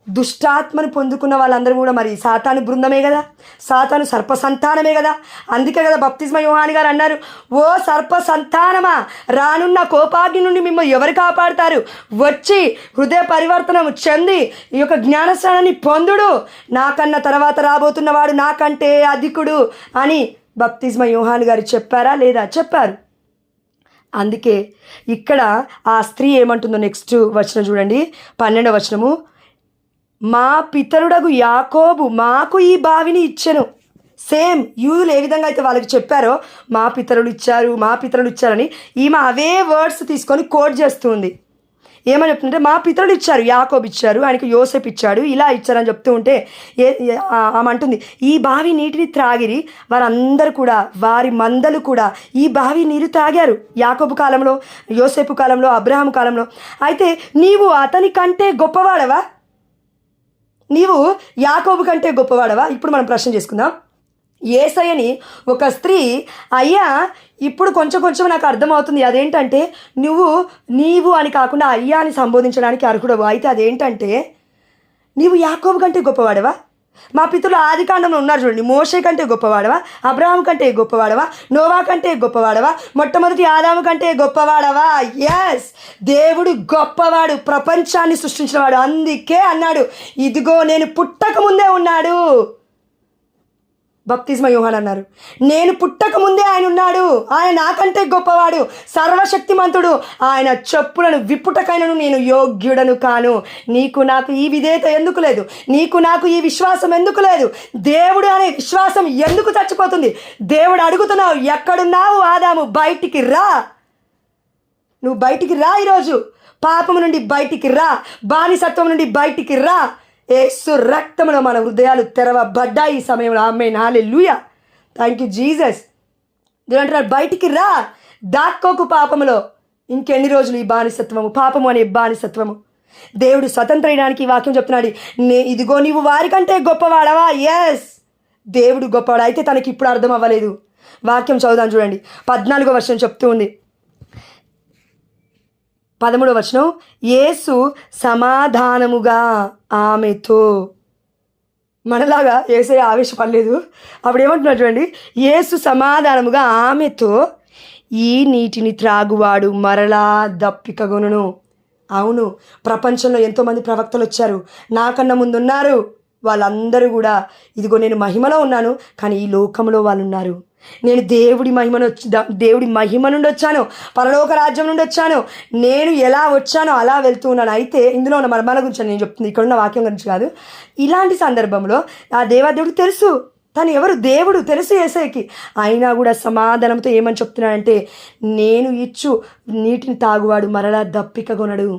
దుష్టాత్మను పొందుకున్న వాళ్ళందరూ కూడా మరి సాతాను బృందమే కదా, సాతాను సర్ప సంతానమే కదా. అందుకే కదా బప్తిస్మ యోహాను గారు అన్నారు, ఓ సర్ప సంతానమా, రానున్న కోపాగ్ని నుండి మిమ్మల్ని ఎవరు కాపాడుతారు? వచ్చి హృదయ పరివర్తనం చెంది ఈ యొక్క జ్ఞానస్నానాన్ని పొందుడు, నాకన్నా తర్వాత రాబోతున్నవాడు నాకంటే అధికుడు అని బప్తిస్మ యోహాను గారు చెప్పారా లేదా? చెప్పారు. అందుకే ఇక్కడ ఆ స్త్రీ ఏమంటుందో నెక్స్ట్ వచనం చూడండి, 12వ వచనము, మా పితరుడగు యాకోబు మాకు ఈ బావిని ఇచ్చెను. సేమ్ యూదులు ఏ విధంగా అయితే వాళ్ళకి చెప్పారో మా పితరులు ఇచ్చారని ఈమె అవే వర్డ్స్ తీసుకొని కోట్ చేస్తుంది. ఏమని చెప్తుంటే, మా పితరులు ఇచ్చారు, యాకోబు ఇచ్చారు, ఆయనకు యోసేపు ఇచ్చాడు, ఇలా ఇచ్చారని చెప్తూ ఉంటే ఆమె అంటుంది, ఈ బావి నీటిని త్రాగిరి వారందరూ కూడా, వారి మందలు కూడా ఈ బావి నీరు త్రాగారు. యాకోబు కాలంలో, యోసేపు కాలంలో, అబ్రహాము కాలంలో. అయితే నీవు అతని కంటే గొప్పవాడవా? నీవు యాకోబు కంటే గొప్పవాడవా? ఇప్పుడు మనం ప్రశ్న చేసుకుందాం. యేసయ్యని ఒక స్త్రీ, అయ్యా ఇప్పుడు కొంచెం నాకు అర్థమవుతుంది, అదేంటంటే నీవు అని కాకుండా అయ్యా అని సంబోధించడానికి అర్హుడవు. అయితే అదేంటంటే, నీవు యాకోబు కంటే గొప్పవాడవా? మా పితరులు ఆది కాండంలో ఉన్నారు చూడండి, మోషే కంటే గొప్పవాడవా? అబ్రహాము కంటే గొప్పవాడవా? నోవా కంటే గొప్పవాడవా? మొట్టమొదటి ఆదాము కంటే గొప్పవాడవా? ఎస్, దేవుడు గొప్పవాడు, ప్రపంచాన్ని సృష్టించినవాడు. అందుకే అన్నాడు, ఇదిగో నేను పుట్టక ముందే ఉన్నాడు. బప్తిస్మ యోహాన్ అన్నారు. నేను పుట్టక ముందే ఆయన ఉన్నాడు, ఆయన నాకంటే గొప్పవాడు, సర్వశక్తిమంతుడు, ఆయన చెప్పులను విప్పుటకైనను నేను యోగ్యుడను కాను. నీకు నాకు ఈ విధేయత ఎందుకు లేదు? నీకు నాకు ఈ విశ్వాసం ఎందుకు లేదు? దేవుడు అనే విశ్వాసం ఎందుకు చచ్చిపోతుంది? దేవుడు అడుగుతున్నావు, ఎక్కడున్నావు ఆదాము? బయటికి రా, నువ్వు బయటికి రా. ఈరోజు పాపము నుండి బయటికి రా, బానిసత్వం నుండి బయటికి రా. యేసు రక్తములో మన హృదయాలు తెరవబడ్డాయి ఈ సమయంలో. ఆమేన్, హల్లెలూయా, థ్యాంక్ యూ జీసస్. దేవుడు అంటున్నాడు, బయటికి రా, దాక్కోకు పాపములో. ఇంకెన్ని రోజులు ఈ బానిసత్వము, పాపము అనే బానిసత్వము? దేవుడు స్వతంత్రయడానికి వాక్యం చెప్తున్నాడు. ఇదిగో నీవు వారికంటే గొప్పవాడవా? ఎస్, దేవుడు గొప్పవాడు. అయితే తనకి ఇప్పుడు అర్థం అవ్వలేదు. వాక్యం చదువుదాం చూడండి. 14వ వచనం చెప్తూ ఉంది. 13వ వచనం, యేసు సమాధానముగా ఆమెతో. మనలాగా యేసయ్య ఆవేశపడలేదు. అప్పుడు ఏమంటున్నాడు చూడండి, యేసు సమాధానముగా ఆమెతో, ఈ నీటిని త్రాగువాడు మరలా దప్పికగొనును. అవును, ప్రపంచంలో ఎంతోమంది ప్రవక్తలు వచ్చారు, నాకన్నా ముందున్నారు. వాళ్ళందరూ కూడా ఇదిగో నేను మహిమలో ఉన్నాను, కానీ ఈ లోకంలో వాళ్ళు ఉన్నారు. నేను దేవుడి మహిమ నుండి వచ్చాను, పరలోక రాజ్యం నుండి వచ్చాను. నేను ఎలా వచ్చానో అలా వెళ్తూ ఉన్నాను. అయితే ఇందులో ఉన్న మర్మాల గురించి నేను చెప్తుంది, ఇక్కడున్న వాక్యం గురించి కాదు. ఇలాంటి సందర్భంలో ఆ దేవాదేవుడికి తెలుసు తను ఎవరు, దేవుడు తెలుసు యేసయ్యకి. అయినా కూడా సమాధానంతో ఏమని చెప్తున్నాడంటే, నేను ఇచ్చు నీటిని తాగువాడు మరలా దప్పికగొనడు.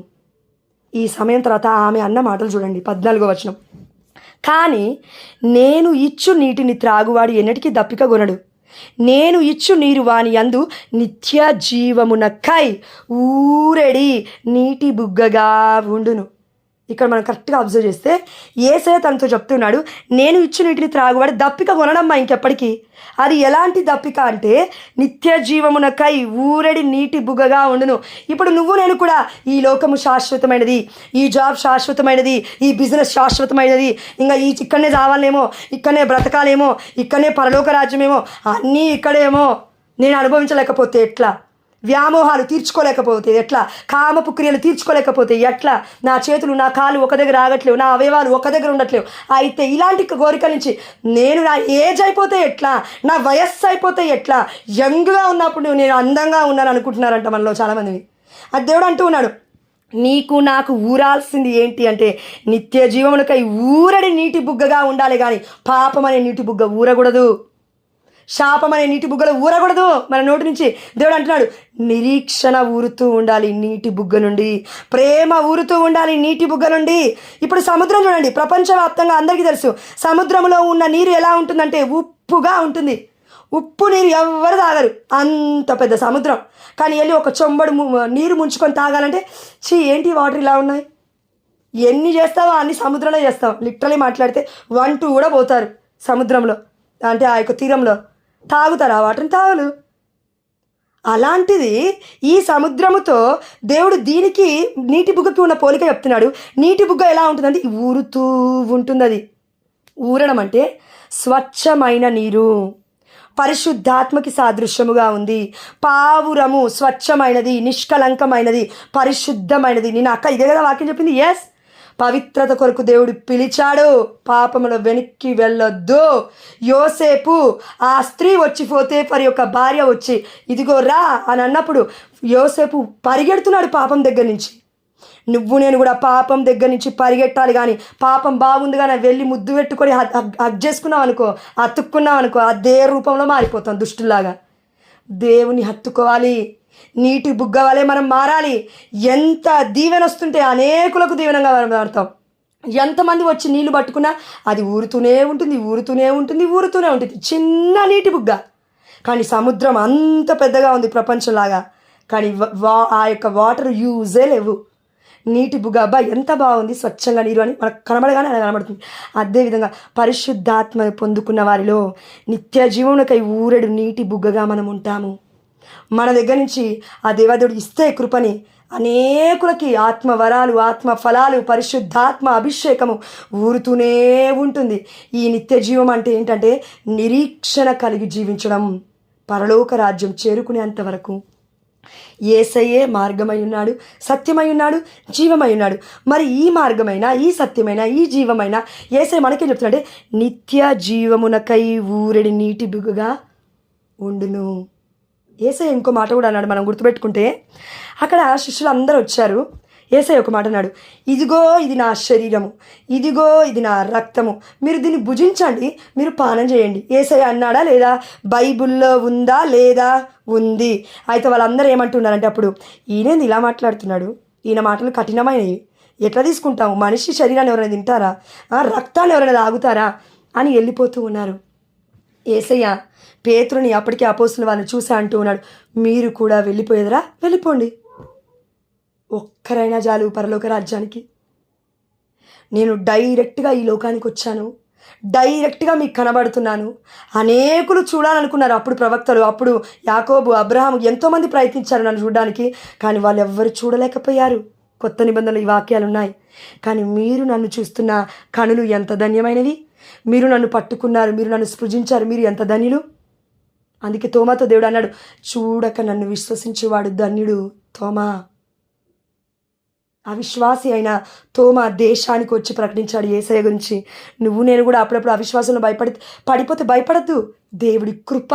ఈ సమయం తర్వాత ఆమె అన్న మాటలు చూడండి, 14వ వచనం, కానీ నేను ఇచ్చు నీటిని త్రాగువాడు ఎన్నటికీ దప్పికగొనడు, నేను ఇచ్చు నీరు వాని యందు నిత్య జీవమునకై ఊరెడి నీటి బుగ్గగా ఉండును. ఇక్కడ మనం కరెక్ట్గా అబ్జర్వ్ చేస్తే యేసయ్య తనతో చెప్తున్నాడు, నేను ఇచ్చు నీటిని త్రాగువాడు దప్పిక కొనడమ్మా ఇంకెప్పటికీ. అది ఎలాంటి దప్పిక అంటే నిత్య జీవమునకై ఊరెడి నీటి బుగ్గగా ఉండును. ఇప్పుడు నువ్వు నేను కూడా ఈ లోకము శాశ్వతమైనది, ఈ జాబ్ శాశ్వతమైనది, ఈ బిజినెస్ శాశ్వతమైనది, ఇంకా ఇక్కడనే చావాలేమో, ఇక్కడనే బ్రతకాలేమో, ఇక్కడనే పరలోక రాజ్యమేమో, అన్నీ ఇక్కడేమో నేను అనుభవించలేకపోతే ఎట్లా? వ్యామోహాలు తీర్చుకోలేకపోతే ఎట్లా? కామపు క్రియలు తీర్చుకోలేకపోతే ఎట్లా? నా చేతులు నా కాలు ఒక దగ్గర ఆగట్లేవు, నా అవయవాలు ఒక దగ్గర ఉండట్లేవు. అయితే ఇలాంటి కోరికల నుంచి నేను నా ఏజ్ అయిపోతే ఎట్లా, నా వయస్సు అయిపోతే ఎట్లా? యంగ్గా ఉన్నప్పుడు నేను అందంగా ఉన్నాను అనుకుంటున్నారంట మనలో చాలామంది. అది దేవుడు అంటూ ఉన్నాడు, నీకు నాకు ఊరాల్సింది ఏంటి అంటే నిత్య జీవమునకై ఊరడి నీటి బుగ్గగా ఉండాలి, కానీ పాపం అనే నీటి బుగ్గ ఊరకూడదు, శాపం అనే నీటి బుగ్గలు ఊరకూడదు మన నోటి నుంచి. దేవుడు అంటున్నాడు, నిరీక్షణ ఊరుతూ ఉండాలి నీటి బుగ్గ నుండి, ప్రేమ ఊరుతూ ఉండాలి నీటి బుగ్గ నుండి. ఇప్పుడు సముద్రం చూడండి, ప్రపంచవ్యాప్తంగా అందరికీ తెలుసు సముద్రంలో ఉన్న నీరు ఎలా ఉంటుందంటే ఉప్పుగా ఉంటుంది. ఉప్పు నీరు ఎవ్వరు తాగరు, అంత పెద్ద సముద్రం. కానీ వెళ్ళి ఒక చెంబడు నీరు ముంచుకొని తాగాలంటే ఏంటి వాటర్ ఇలా ఉన్నాయి, ఎన్ని చేస్తావో అన్ని సముద్రంలో చేస్తాం. లిటరలీ మాట్లాడితే 1-2 కూడా పోతారు సముద్రంలో, అంటే ఆ యొక్క తీరంలో. తాగుతారు ఆ వాటర్ని? తాగలు. అలాంటిది ఈ సముద్రముతో దేవుడు దీనికి నీటి బుగ్గకి ఉన్న పోలిక చెప్తున్నాడు. నీటి బుగ్గ ఎలా ఉంటుందంటే ఊరుతూ ఉంటుంది. అది ఊరడం అంటే స్వచ్ఛమైన నీరు, పరిశుద్ధాత్మకి సాదృశ్యముగా ఉంది. పావురము స్వచ్ఛమైనది, నిష్కలంకమైనది, పరిశుద్ధమైనది. నేను అక్క ఇదే కదా వాక్యం చెప్పింది. ఎస్, పవిత్రత కొరకు దేవుడు పిలిచాడు, పాపములో వెనక్కి వెళ్ళొద్దు. యోసేపు ఆ స్త్రీ వచ్చిపోతే పరి యొక్క భార్య వచ్చి ఇదిగో రా అని అన్నప్పుడు యోసేపు పరిగెడుతున్నాడు పాపం దగ్గర నుంచి. నువ్వు నేను కూడా పాపం దగ్గర నుంచి పరిగెట్టాలి, కానీ పాపం బాగుంది కానీ వెళ్ళి ముద్దు పెట్టుకొని హగ్ చేసుకున్నావు అనుకో, అతుక్కున్నావు అనుకో, అదే రూపంలో మారిపోతాం దుష్టులాగా. దేవుని హత్తుకోవాలి, నీటి బుగ్గ వలె మనం మారాలి. ఎంత దీవెన వస్తుంటే అనేకులకు దీవెనంగా మారుతాం. ఎంతమంది వచ్చి నీళ్లు పట్టుకున్నా అది ఊరుతూనే ఉంటుంది, ఊరుతూనే ఉంటుంది, ఊరుతూనే ఉంటుంది. చిన్న నీటి బుగ్గ, కానీ సముద్రం అంత పెద్దగా ఉంది ప్రపంచంలాగా, కానీ ఆ యొక్క వాటర్ యూజే లేవు. నీటి బుగ్గ అబ్బా ఎంత బాగుంది, స్వచ్ఛంగా నీరు అని మనకు కనబడగానే అలా కనబడుతుంది. అదేవిధంగా పరిశుద్ధాత్మ పొందుకున్న వారిలో నిత్య జీవమునకై ఊరెడు నీటి బుగ్గగా మనం ఉంటాము. మన దగ్గర నుంచి ఆ దేవదేవుడు ఇస్తే కృపని అనేకులకి ఆత్మ వరాలు, ఆత్మ ఫలాలు, పరిశుద్ధాత్మ అభిషేకము ఊరుతూనే ఉంటుంది. ఈ నిత్య జీవం అంటే ఏంటంటే నిరీక్షణ కలిగి జీవించడం, పరలోక రాజ్యం చేరుకునేంత వరకు. యేసయ్యే మార్గమై ఉన్నాడు, సత్యమై ఉన్నాడు, జీవమై ఉన్నాడు. మరి ఈ మార్గమైన, ఈ సత్యమైన, ఈ జీవమైన యేసయ్య మనకేం చెప్తున్నాడంటే నిత్య జీవమునకై ఊరెడి నీటి బిగుగా ఉండును. యేసయ్య ఇంకో మాట కూడా అన్నాడు, మనం గుర్తుపెట్టుకుంటే. అక్కడ శిష్యులు అందరూ వచ్చారు. యేసయ్య ఒక మాట అన్నాడు, ఇదిగో ఇది నా శరీరము, ఇదిగో ఇది నా రక్తము, మీరు దీన్ని భుజించండి, మీరు పానం చేయండి. యేసయ్య అన్నాడా లేదా? బైబిల్లో ఉందా లేదా? ఉంది. అయితే వాళ్ళందరూ ఏమంటున్నారంటే అప్పుడు, ఈయనేది ఇలా మాట్లాడుతున్నాడు, ఈయన మాటలు కఠినమైనవి, ఎట్లా తీసుకుంటాము? మనిషి శరీరాన్ని ఎవరైనా తింటారా? రక్తాన్ని ఎవరైనా తాగుతారా అని వెళ్ళిపోతూ ఉన్నారు. యేసయ్య పేతురుని అప్పటికే అపోస్తుల వాళ్ళని చూసా అంటూ ఉన్నాడు, మీరు కూడా వెళ్ళిపోయేదరా? వెళ్ళిపోండి, ఒక్కరైనా చాలు పరలోక రాజ్యానికి. నేను డైరెక్ట్గా ఈ లోకానికి వచ్చాను, డైరెక్ట్గా మీకు కనబడుతున్నాను. అనేకులు చూడాలనుకున్నారు అప్పుడు ప్రవక్తలు, అప్పుడు యాకోబు, అబ్రహాము, ఎంతోమంది ప్రయత్నించారు నన్ను చూడడానికి, కానీ వాళ్ళు ఎవ్వరు చూడలేకపోయారు. కొత్త నిబంధనలు ఈ వాక్యాలు ఉన్నాయి. కానీ మీరు నన్ను చూస్తున్న కనులు ఎంత ధన్యమైనవి, మీరు నన్ను పట్టుకున్నారు, మీరు నన్ను స్పృశించారు, మీరు ఎంత ధన్యులు. అందుకే తోమాతో దేవుడు అన్నాడు, చూడక నన్ను విశ్వసించేవాడు ధన్యుడు. తోమా, అవిశ్వాసి అయిన తోమా దేశానికి వచ్చి ప్రకటించాడు యేసయ్య గురించి. నువ్వు నేను కూడా అప్పుడప్పుడు అవిశ్వాసంలో పడిపోతే భయపడద్దు. దేవుడి కృప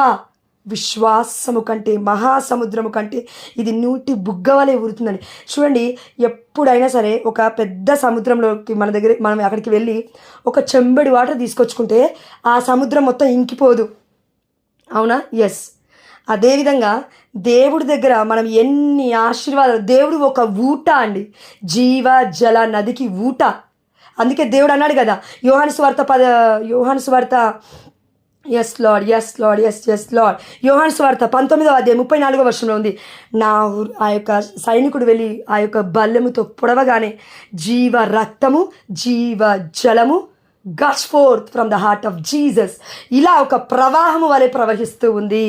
విశ్వాసము కంటే, మహాసముద్రము కంటే ఇది నూటి బుగ్గ వలె ఊరుతుందని. చూడండి, ఎప్పుడైనా సరే ఒక పెద్ద సముద్రంలోకి మనం అక్కడికి వెళ్ళి ఒక చెంబడి వాటర్ తీసుకొచ్చుకుంటే ఆ సముద్రం మొత్తం ఇంకిపోదు, అవునా? ఎస్. అదేవిధంగా దేవుడి దగ్గర మనం ఎన్ని ఆశీర్వాదాలు, దేవుడు ఒక ఊట అండి, జీవ జల నదికి ఊట. అందుకే దేవుడు అన్నాడు కదా యోహాను సువార్త yes Lord, yes Lord, yes yes Lord. యోహాను సువార్త 19వ అధ్యాయం 34వ వచనంలో ఉంది, ఆ యొక్క సైనికుడు వెళ్ళి ఆ యొక్క బల్లెముతో పొడవగానే జీవ రక్తము, జీవ జలము gush forth from the heart of Jesus. ఇలా ఒక ప్రవాహము వలె ప్రవహిస్తూ ఉంది.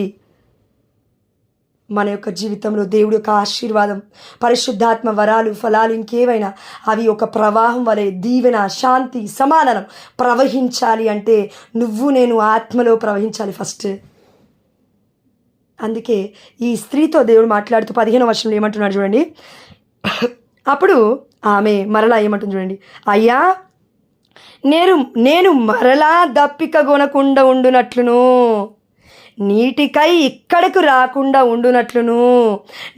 మన యొక్క జీవితంలో దేవుడి యొక్క ఆశీర్వాదం, పరిశుద్ధాత్మ వరాలు, ఫలాలు ఇంకేవైనా అవి ఒక ప్రవాహం వలె దీవెన, శాంతి, సమాధానం ప్రవహించాలి అంటే నువ్వు నేను ఆత్మలో ప్రవహించాలి ఫస్ట్. అందుకే ఈ స్త్రీతో దేవుడు మాట్లాడుతూ 15వ వచనంలో ఏమంటున్నాడు చూడండి. అప్పుడు ఆమె మరలా ఏమంటుంది చూడండి, అయ్యా నేను మరలా దప్పిక కొనకుండా ఉండునట్లును, నీటికై ఇక్కడకు రాకుండా ఉండునట్లును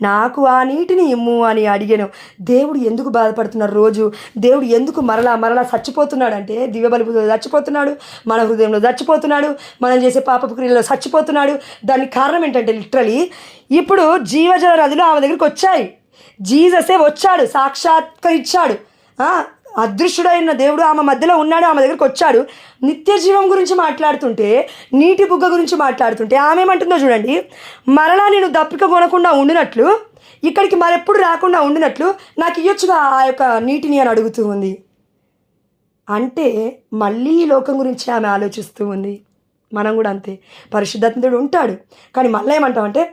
నాకు ఆ నీటిని ఇమ్ము అని అడిగాను. దేవుడు ఎందుకు బాధపడుతున్నారు? రోజు దేవుడు ఎందుకు మరలా చచ్చిపోతున్నాడు? దివ్యబలిలో చచ్చిపోతున్నాడు, మన హృదయంలో చచ్చిపోతున్నాడు, మనం చేసే పాపపు క్రియలో చచ్చిపోతున్నాడు. దానికి కారణం ఏంటంటే లిటరలీ ఇప్పుడు జీవజల నదులు ఆమె దగ్గరికి వచ్చాయి. జీససే వచ్చాడు, సాక్షాత్కరించాడు. అదృశ్యుడైన దేవుడు ఆమె మధ్యలో ఉన్నాడు, ఆమె దగ్గరికి వచ్చాడు. నిత్య జీవం గురించి మాట్లాడుతుంటే, నీటి బుగ్గ గురించి మాట్లాడుతుంటే ఆమె ఏమంటుందో చూడండి, మరలా నేను దప్పిక కొనకుండా ఉండినట్లు, ఇక్కడికి మరెప్పుడు రాకుండా ఉండినట్లు నాకు ఇయ్యొచ్చుగా ఆ యొక్క నీటిని అని అడుగుతూ ఉంది. అంటే మళ్ళీ ఈ లోకం గురించి ఆమె ఆలోచిస్తూ ఉంది. మనం కూడా అంతే, పరిశుద్ధాత్ముడు ఉంటాడు, కానీ మళ్ళీ ఏమంటామంటే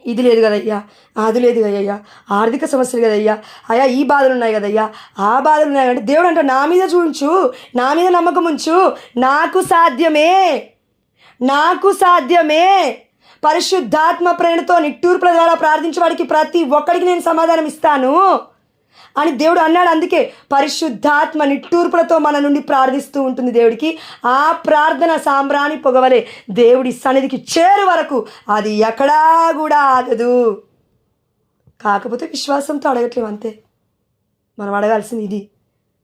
ఇది లేదు కదయ్యా, అది లేదు కదయ్యా, ఆర్థిక సమస్యలు కదయ్యా, అయ్యా ఈ బాధలు ఉన్నాయి కదయ్యా, ఆ బాధలు ఉన్నాయి అంటే దేవుడు అంటే నా మీద చూపించు, నా మీద నమ్మకం ఉంచు, నాకు సాధ్యమే. పరిశుద్ధాత్మ ప్రేరణతో నిట్టూర్పుల ద్వారా ప్రార్థించే వాడికి ప్రతి ఒక్కడికి నేను సమాధానం ఇస్తాను అని దేవుడు అన్నాడు. అందుకే పరిశుద్ధాత్మ నిట్టూర్పులతో మన నుండి ప్రార్థిస్తూ ఉంటుంది దేవుడికి. ఆ ప్రార్థన సాంబ్రాణి పొగవలే దేవుడి సన్నిధికి చేరు వరకు అది ఎక్కడా కూడా ఆగదు. కాకపోతే విశ్వాసంతో అడగట్లేము అంతే. మనం అడగాల్సింది ఇది,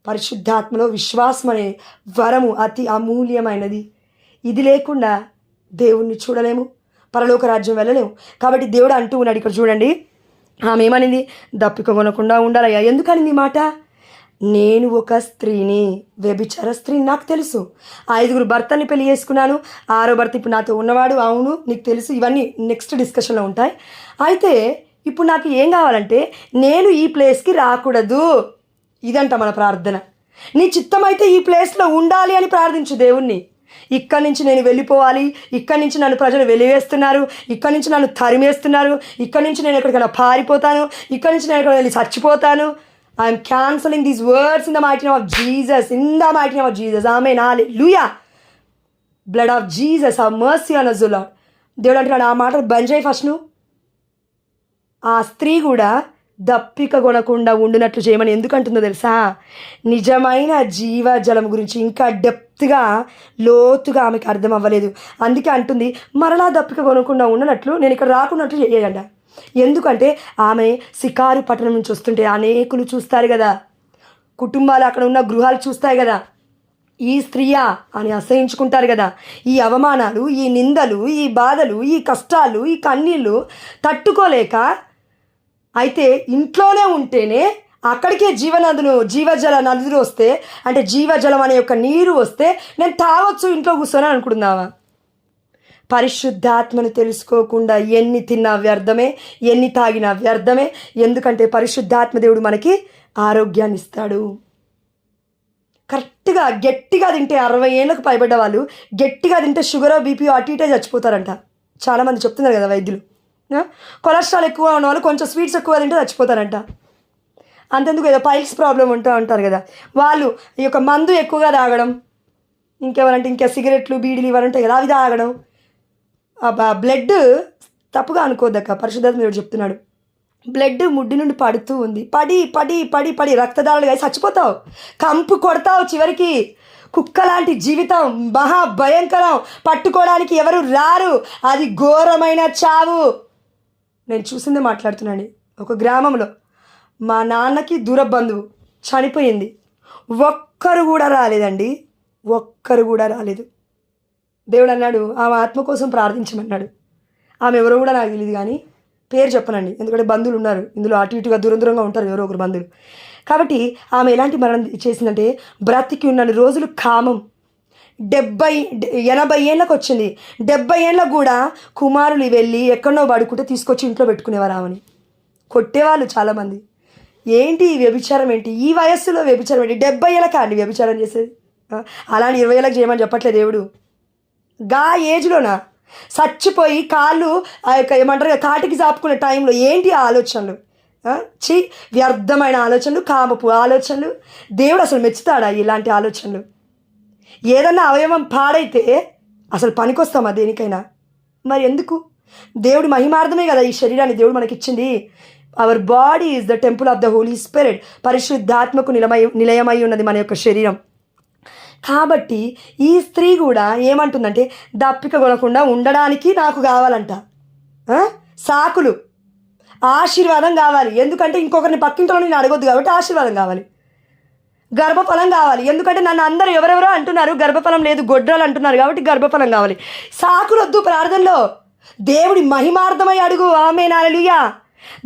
పరిశుద్ధాత్మలో విశ్వాసం అనే వరము అతి అమూల్యమైనది. ఇది లేకుండా దేవుణ్ణి చూడలేము, పరలోక రాజ్యం వెళ్ళలేము. కాబట్టి దేవుడు అంటూ ఉన్నాడు ఇక్కడ చూడండి, ఆమె ఏమనింది? దప్పిక కొనకుండా ఉండాలయ్యా. ఎందుకనింది ఈ మాట? నేను ఒక స్త్రీని, వ్యభిచార స్త్రీని, నాకు తెలుసు. 5 భర్తని పెళ్లి చేసుకున్నాను, 6వ భర్త ఇప్పుడు నాతో ఉన్నవాడు, అవును నీకు తెలుసు. ఇవన్నీ నెక్స్ట్ డిస్కషన్లో ఉంటాయి. అయితే ఇప్పుడు నాకు ఏం కావాలంటే నేను ఈ ప్లేస్కి రాకూడదు. ఇదంట మన ప్రార్థన. నీ చిత్తం అయితే ఈ ప్లేస్లో ఉండాలి అని ప్రార్థించు దేవుణ్ణి. ఇక్కడి నుంచి నేను వెళ్ళిపోవాలి, ఇక్కడి నుంచి నన్ను ప్రజలు వెలివేస్తున్నారు, ఇక్కడి నుంచి నన్ను తరిమేస్తున్నారు, ఇక్కడి నుంచి నేను ఎక్కడికైనా పారిపోతాను, ఇక్కడి నుంచి నేను ఎక్కడ వెళ్ళి చచ్చిపోతాను. I'm cancelling these words in the mighty name of Jesus, in the mighty name of Jesus. Amen, hallelujah. Blood of Jesus have mercy on us, O Lord. దేవుడు అంటున్నాడు, ఆ మాటలు బంద్ చేయి ఫస్ట్. నువ్వు ఆ స్త్రీ కూడా దప్పిక కొనకుండా ఉండినట్లు చేయమని ఎందుకంటుందో తెలుసా? నిజమైన జీవజలం గురించి ఇంకా డెప్త్గా లోతుగా ఆమెకు అర్థం అవ్వలేదు. అందుకే అంటుంది, మరలా దప్పిక కొనకుండా ఉండనట్లు నేను ఇక్కడ రాకున్నట్లు చేయండి. ఎందుకంటే ఆమె సికారు పట్టణం నుంచి వస్తుంటే అనేకులు చూస్తారు కదా, కుటుంబాలు అక్కడ ఉన్న గృహాలు చూస్తాయి కదా, ఈ స్త్రీయా అని అసహించుకుంటారు కదా. ఈ అవమానాలు, ఈ నిందలు, ఈ బాధలు, ఈ కష్టాలు, ఈ కన్నీళ్ళు తట్టుకోలేక అయితే ఇంట్లోనే ఉంటేనే అక్కడికే జీవజల నదులు వస్తే, అంటే జీవజలం అనే యొక్క నీరు వస్తే నేను తాగొచ్చు ఇంట్లో కూర్చొని అనుకుంటున్నావా? పరిశుద్ధాత్మను తెలుసుకోకుండా ఎన్ని తిన్నా వ్యర్థమే, ఎన్ని తాగినా వ్యర్థమే. ఎందుకంటే పరిశుద్ధాత్మ దేవుడు మనకి ఆరోగ్యాన్ని ఇస్తాడు. కరెక్ట్గా గట్టిగా తింటే 60 ఏళ్ళకు పైబడ్డ వాళ్ళు గట్టిగా తింటే షుగర్, బీపీ అటు ఇటే చచ్చిపోతారంట. చాలామంది చెప్తున్నారు కదా వైద్యులు. కొలెస్ట్రాల్ ఎక్కువ ఉన్న వాళ్ళు కొంచెం స్వీట్స్ ఎక్కువ తింటే చచ్చిపోతారంట. అంతెందుకు ఏదో పైల్స్ ప్రాబ్లం ఉంటారు కదా, వాళ్ళు ఈ యొక్క మందు ఎక్కువగా తాగడం, ఇంకెవరంటే ఇంకా సిగరెట్లు, బీడీలు ఇవన్నీ ఉంటాయి కదా, అవి తాగడం. బ్లడ్ తప్పుగా అనుకోద్దక్క, పరిశుద్ధాత్మ దేవుడు చెప్తున్నాడు, బ్లడ్ ముడ్డి నుండి పడుతూ ఉంది, పడి పడి పడి పడి రక్తదారులు వేసి చచ్చిపోతావు, కంపు కొడతావు. చివరికి కుక్క లాంటి జీవితం, మహా భయంకరం, పట్టుకోవడానికి ఎవరు రారు, అది ఘోరమైన చావు. నేను చూసిందే మాట్లాడుతున్నాను. ఒక గ్రామంలో మా నాన్నకి దూర బంధువు చనిపోయింది, ఒక్కరు కూడా రాలేదండి, ఒక్కరు కూడా రాలేదు. దేవుడు అన్నాడు ఆమె ఆత్మ కోసం ప్రార్థించమన్నాడు. ఆమె ఎవరో కూడా నాకు తెలియదు, కానీ పేరు చెప్పనండి, ఎందుకంటే బంధువులు ఉన్నారు ఇందులో, అటు ఇటుగా దూరంగా ఉంటారు ఎవరో ఒకరు బంధువులు. కాబట్టి ఆమె ఎలాంటి మరణం చేసిందంటే, బ్రతికి ఉన్న రోజులు కామం, 80 ఏళ్ళకు వచ్చింది. 70 ఏళ్ళకు కూడా కుమారులు వెళ్ళి ఎక్కడో పడుకుంటే తీసుకొచ్చి ఇంట్లో పెట్టుకునేవారు ఆమెని. కొట్టేవాళ్ళు చాలామంది. ఏంటి వ్యభిచారం, ఏంటి ఈ వయస్సులో వ్యభిచారం ఏంటి? 70 ఏళ్ళకా అండి వ్యభిచారం చేసేది? అలాంటి 20 ఏళ్ళకి చేయమని చెప్పట్లేదు దేవుడు. గా ఏజ్లోనా చచ్చిపోయి కాళ్ళు ఆ యొక్క ఏమంటారు కాటికి చాపుకునే టైంలో ఏంటి ఆలోచనలు? వ్యర్థమైన ఆలోచనలు, కామపు ఆలోచనలు. దేవుడు అసలు మెచ్చుతాడా ఇలాంటి ఆలోచనలు? ఏదన్నా అవయవం పాడైతే అసలు పనికొస్తామా దేనికైనా? మరి ఎందుకు? దేవుడి మహిమార్థమే కదా ఈ శరీరాన్ని దేవుడు మనకిచ్చింది. Our body is the temple of the Holi spirit. పరిశుద్ధాత్మకు నిలయమై ఉన్నది మన యొక్క శరీరం. కాబట్టి ఈ స్త్రీ కూడా ఏమంటుందంటే, దప్పిక కొనకుండా ఉండడానికి నాకు కావాలంట సాకులు, ఆశీర్వాదం కావాలి. ఎందుకంటే ఇంకొకరిని పక్కింట్లో నేను అడగొద్దు కాబట్టి ఆశీర్వాదం కావాలి. గర్భఫలం కావాలి, ఎందుకంటే నన్ను అందరూ ఎవరెవరో అంటున్నారు, గర్భఫలం లేదు గొడ్రాలు అంటున్నారు కాబట్టి గర్భఫలం కావాలి. సాకులు వద్దు ప్రార్థనలో, దేవుడి మహిమార్థమై అడుగు. ఆమేన్, హల్లెలూయా.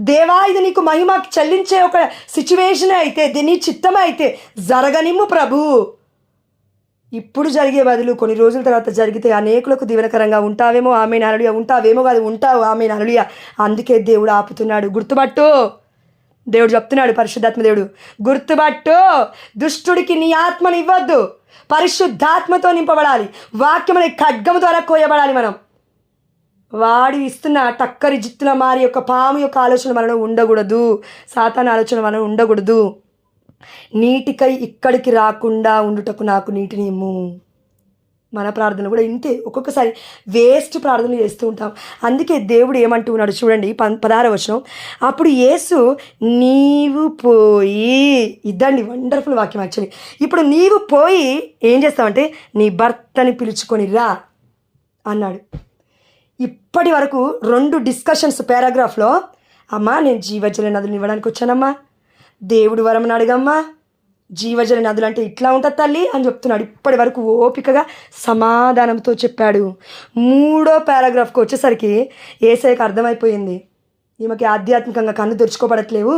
దేవా, ఇది నీకు మహిమ చెల్లించే ఒక సిచ్యువేషన్ అయితే, నీ చిత్తమే అయితే జరగనిమ్ము ప్రభు. ఇప్పుడు జరిగే బదులు కొన్ని రోజుల తర్వాత జరిగితే అనేకులకు దీవెనకరంగా ఉంటావేమో. ఆమేన్, హల్లెలూయా. ఉంటావేమో కాదు, ఉంటావు. ఆమేన్, హల్లెలూయా. అందుకే దేవుడు ఆపుతున్నాడు. గుర్తుపట్టు, దేవుడు చెప్తున్నాడు, పరిశుద్ధాత్మ దేవుడు, గుర్తుపట్టు, దుష్టుడికి నీ ఆత్మను ఇవ్వద్దు, పరిశుద్ధాత్మతో నింపబడాలి. వాక్యం అనే ఖడ్గము ద్వారా కోయబడాలి. మనం వాడు ఇస్తున్న టక్కరి జిత్తుల మారి యొక్క పాము యొక్క ఆలోచన మనలో ఉండకూడదు, సాతాను ఆలోచన మనలో ఉండకూడదు. నీటికై ఇక్కడికి రాకుండా ఉండుటకు నాకు నీటిని ఇమ్ము. మన ప్రార్థన కూడా ఇంతే, ఒక్కొక్కసారి వేస్ట్ ప్రార్థనలు చేస్తూ ఉంటాం. అందుకే దేవుడు ఏమంటూ ఉన్నాడు చూడండి, 16వ వచనం. అప్పుడు యేసు నీవు పోయి, ఇద్దండి వండర్ఫుల్ వాక్యం యాక్చువల్లీ. ఇప్పుడు నీవు పోయి ఏం చేస్తావంటే నీ భర్తని పిలుచుకొని రా అన్నాడు. ఇప్పటి వరకు 2 డిస్కషన్స్ పారాగ్రాఫ్లో, అమ్మా నేను జీవజల నదులను ఇవ్వడానికి వచ్చానమ్మా, దేవుడు వరమని అడగమ్మా, జీవజల నదులు అంటే ఇట్లా ఉంటుంది తల్లి అని చెప్తున్నాడు. ఇప్పటి వరకు ఓపికగా సమాధానంతో చెప్పాడు. 3వ పారాగ్రాఫ్కి వచ్చేసరికి యేసయ్యకి అర్థమైపోయింది, ఈమెకి ఆధ్యాత్మికంగా కన్ను తెరుచుకోబడట్లేవు,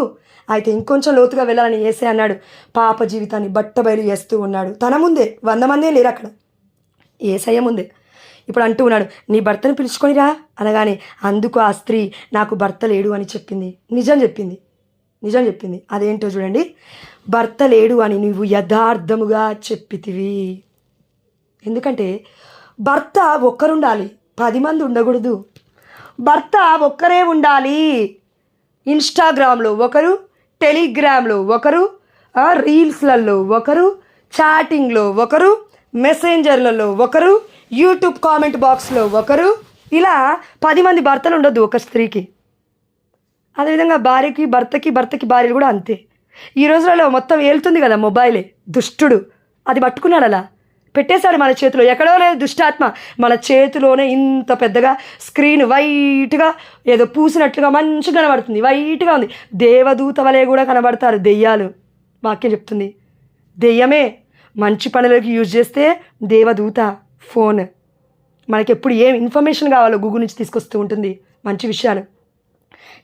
అయితే ఇంకొంచెం లోతుగా వెళ్ళాలని యేసయ్య అన్నాడు. పాప జీవితాన్ని బట్టబయలు చేస్తూ ఉన్నాడు. తన ముందే 100 మందే లేరు అక్కడ, యేసయ్య ముందే. ఇప్పుడు అంటూ ఉన్నాడు, నీ భర్తను పిలుచుకొని రా అనగానే అందుకు ఆ స్త్రీ నాకు భర్త లేడు అని చెప్పింది. నిజం చెప్పింది. అదేంటో చూడండి, భర్త లేడు అని నువ్వు యథార్థముగా చెప్పితివి. ఎందుకంటే భర్త ఒక్కరుండాలి, 10 మంది ఉండకూడదు. భర్త ఒక్కరే ఉండాలి. ఇన్స్టాగ్రామ్లో ఒకరు, టెలిగ్రామ్లో ఒకరు, రీల్స్లలో ఒకరు, చాటింగ్లో ఒకరు, మెసెంజర్లలో ఒకరు, యూట్యూబ్ కామెంట్ బాక్స్లో ఒకరు, ఇలా 10 మంది భర్తలు ఉండొద్దు ఒక స్త్రీకి. అదేవిధంగా భార్యకి భర్తకి భార్యలు కూడా అంతే. ఈ రోజులలో మొత్తం ఏలుతుంది కదా మొబైలే. దుష్టుడు అది పట్టుకున్నాడు, అలా పెట్టేశాడు మన చేతిలో. ఎక్కడో లేదు దుష్టాత్మ, మన చేతిలోనే ఇంత పెద్దగా స్క్రీన్ వైట్గా ఏదో పూసినట్లుగా మంచిగా కనబడుతుంది, వైట్గా ఉంది. దేవదూత వలె కూడా కనబడతారు దెయ్యాలు. వాక్యం చెప్తుంది దెయ్యమే మంచి పనులకి యూజ్ చేస్తే దేవదూత. ఫోన్ మనకి ఎప్పుడు ఏం ఇన్ఫర్మేషన్ కావాలో గూగుల్ నుంచి తీసుకొస్తూ ఉంటుంది, మంచి విషయాలు.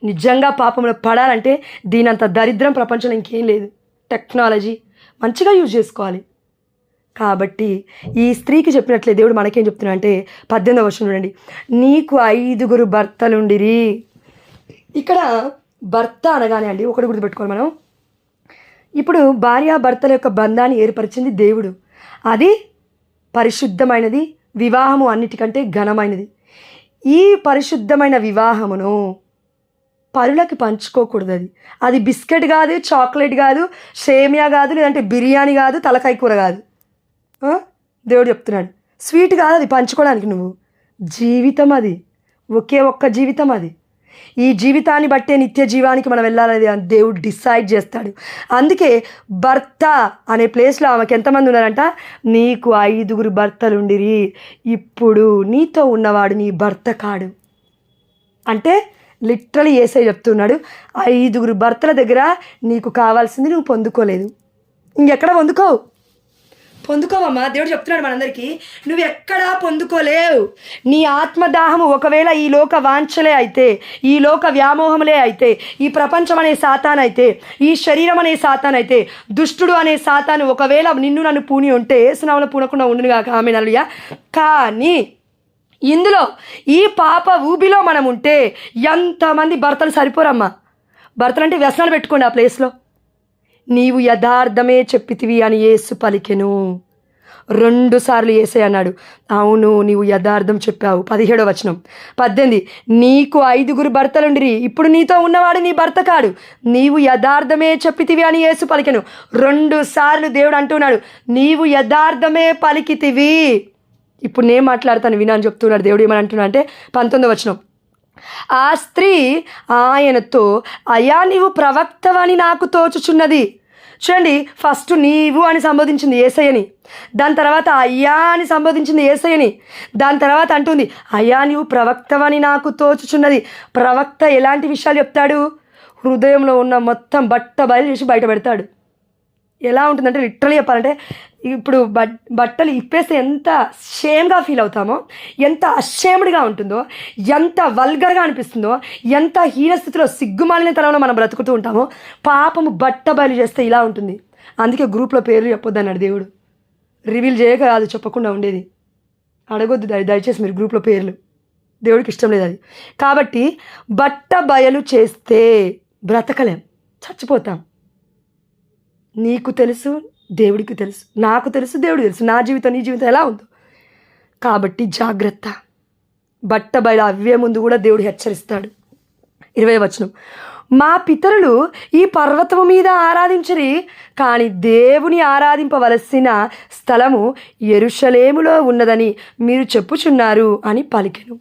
నిజంగా పాపంలో పడాలంటే దీనంత దరిద్రం ప్రపంచంలో ఇంకేం లేదు. టెక్నాలజీ మంచిగా యూజ్ చేసుకోవాలి. కాబట్టి ఈ స్త్రీకి చెప్పినట్లే దేవుడు మనకేం చెప్తున్నా అంటే 18వ వచనం చూడండి, నీకు 5 భర్తలుండిరి. ఇక్కడ భర్త అనగానే అండి ఒకటి గుర్తుపెట్టుకోవాలి మనం. ఇప్పుడు భార్యాభర్తల యొక్క బంధాన్ని ఏర్పరిచింది దేవుడు. అది పరిశుద్ధమైనది, వివాహము అన్నిటికంటే ఘనమైనది. ఈ పరిశుద్ధమైన వివాహమును పరులకి పంచుకోకూడదు. అది బిస్కెట్ కాదు, చాక్లెట్ కాదు, సేమియా కాదు, లేదంటే బిర్యానీ కాదు, తలకాయ కూర కాదు. దేవుడు చెప్తున్నాడు స్వీట్ కాదు అది పంచుకోవడానికి. నువ్వు జీవితం, అది ఒకే ఒక్క జీవితం. అది ఈ జీవితాన్ని బట్టే నిత్య జీవానికి మనం వెళ్ళాలనేది దేవుడు డిసైడ్ చేస్తాడు. అందుకే భర్త అనే ప్లేస్లో ఆమెకి ఎంతమంది ఉన్నారంట, నీకు 5 భర్తలుండిరి, ఇప్పుడు నీతో ఉన్నవాడు నీ భర్త కాడు. అంటే లిటరలీ యేసయ్య చెప్తున్నాడు 5 భర్తల దగ్గర నీకు కావాల్సింది నువ్వు పొందుకోలేదు, ఇంకెక్కడ పొందుకోవమ్మా. దేవుడు చెప్తున్నాడు మనందరికీ, నువ్వు ఎక్కడా పొందుకోలేవు. నీ ఆత్మదాహము ఒకవేళ ఈ లోక వాంఛలే అయితే, ఈ లోక వ్యామోహములే అయితే, ఈ ప్రపంచం అనే సాతాన్ అయితే, ఈ శరీరం అనే సాతాన్ అయితే, దుష్టుడు అనే సాతాను ఒకవేళ నిన్ను నన్ను పూని ఉంటే ఏసునామములో పూనకుండా ఉండునుగా. ఆమేన్ హల్లెలూయా. కానీ ఇందులో ఈ పాప ఊబిలో మనం ఉంటే ఎంతమంది భర్తలు సరిపోరమ్మా. భర్తలు అంటే వ్యసనాలు పెట్టుకోండి ఆ ప్లేస్లో. నీవు యథార్థమే చెప్పితివి అని యేసు పలికెను. 2 సార్లు యేసయ్య అన్నాడు, అవును నీవు యథార్థం చెప్పావు. 17వ వచనం 18, నీకు 5 భర్తలుండిరి, ఇప్పుడు నీతో ఉన్నవాడు నీ భర్త కాడు, నీవు యథార్థమే చెప్పితివి అని యేసు పలికెను. 2 సార్లు దేవుడు అంటున్నాడు నీవు యథార్థమే పలికితివి. ఇప్పుడు నేను మాట్లాడతాను వినని చెప్తున్నాడు దేవుడు. ఏమని అంటున్నా అంటే 19వ వచనం, ఆ స్త్రీ ఆయనతో, అయ్యా నీవు ప్రవక్తవని నాకు తోచుచున్నది. చూడండి, ఫస్ట్ నీవు అని సంబోధించింది యేసయ్యని, దాని తర్వాత అయ్యా అని సంబోధించింది యేసయ్యని, దాని తర్వాత అంటుంది అయ్యా నీవు ప్రవక్తవని నాకు తోచుచున్నది. ప్రవక్త ఎలాంటి విషయాలు చెప్తాడు? హృదయంలో ఉన్న మొత్తం బయలు చేసి బయట పెడతాడు. ఎలా ఉంటుందంటే లిటరలీ చెప్పాలంటే, ఇప్పుడు బట్టలు ఇప్పేస్తే ఎంత షేమ్గా ఫీల్ అవుతామో, ఎంత అషేమ్డ్గా ఉంటుందో, ఎంత వల్గర్గా అనిపిస్తుందో, ఎంత హీనస్థితిలో సిగ్గుమాలిన తరంలో మనం బ్రతుకుతూ ఉంటామో, పాపము బయలు చేస్తే ఇలా ఉంటుంది. అందుకే గ్రూప్లో పేర్లు చెప్పొద్దు అన్నాడు దేవుడు. రివీల్ చేయక అది చెప్పకుండా ఉండేది. అడగొద్దు దయచేసి మీరు గ్రూప్లో పేర్లు, దేవుడికి ఇష్టం లేదు అది. కాబట్టి బయలు చేస్తే బ్రతకలేం, చచ్చిపోతాం. నీకు తెలుసు, దేవుడికి తెలుసు, నాకు తెలుసు, దేవుడికి తెలుసు నా జీవితం నీ జీవితం ఎలా ఉందో. కాబట్టి జాగ్రత్త. బయలు అవ్వే ముందు కూడా దేవుడు హెచ్చరిస్తాడు. 20వ వచనం, మా పితరులు ఈ పర్వతము మీద ఆరాధించరి, కానీ దేవుని ఆరాధింపవలసిన స్థలము యెరూషలేములో ఉన్నదని మీరు చెప్పుచున్నారు అని పలికెను.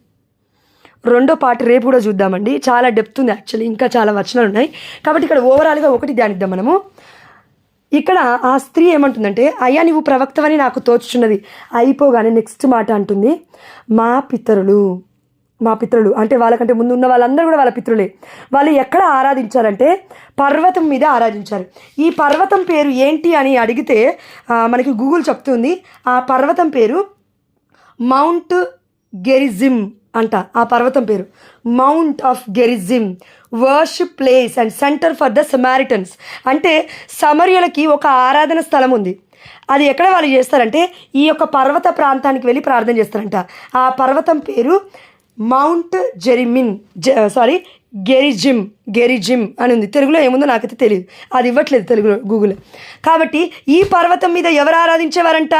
2వ పార్ట్ రేపు కూడా చూద్దామండి. చాలా డెప్త్ ఉంది యాక్చువల్లీ, ఇంకా చాలా వచనాలు ఉన్నాయి. కాబట్టి ఇక్కడ ఓవరాల్గా ఒకటి ధ్యానిద్దాం మనము. ఇక్కడ ఆ స్త్రీ ఏమంటుందంటే, అయ్యా నీవు ప్రవక్తవని నాకు తోచుచున్నది. అయిపోగానే నెక్స్ట్ మాట అంటుంది, మా పితరులు అంటే వాళ్ళకంటే ముందు ఉన్న వాళ్ళందరూ కూడా వాళ్ళ పితరులే. వాళ్ళు ఎక్కడ ఆరాధించారంటే పర్వతం మీద ఆరాధించారు. ఈ పర్వతం పేరు ఏంటి అని అడిగితే మనకి గూగుల్ చెప్తుంది, ఆ పర్వతం పేరు మౌంట్ గెరిజిమ్ అంట. ఆ పర్వతం పేరు mount of Gerizim, worship place and centre for the Samaritans. అంటే సమరియలకి ఒక ఆరాధన స్థలం ఉంది. అది ఎక్కడ వాళ్ళు చేస్తారంటే ఈ యొక్క పర్వత ప్రాంతానికి వెళ్ళి ప్రార్థన చేస్తారంట. ఆ పర్వతం పేరు మౌంట్ గెరిజిమ్ అని ఉంది. తెలుగులో ఏముందో నాకైతే తెలియదు, అది ఇవ్వట్లేదు తెలుగులో గూగుల్. కాబట్టి ఈ పర్వతం మీద ఎవరు ఆరాధించేవారంట?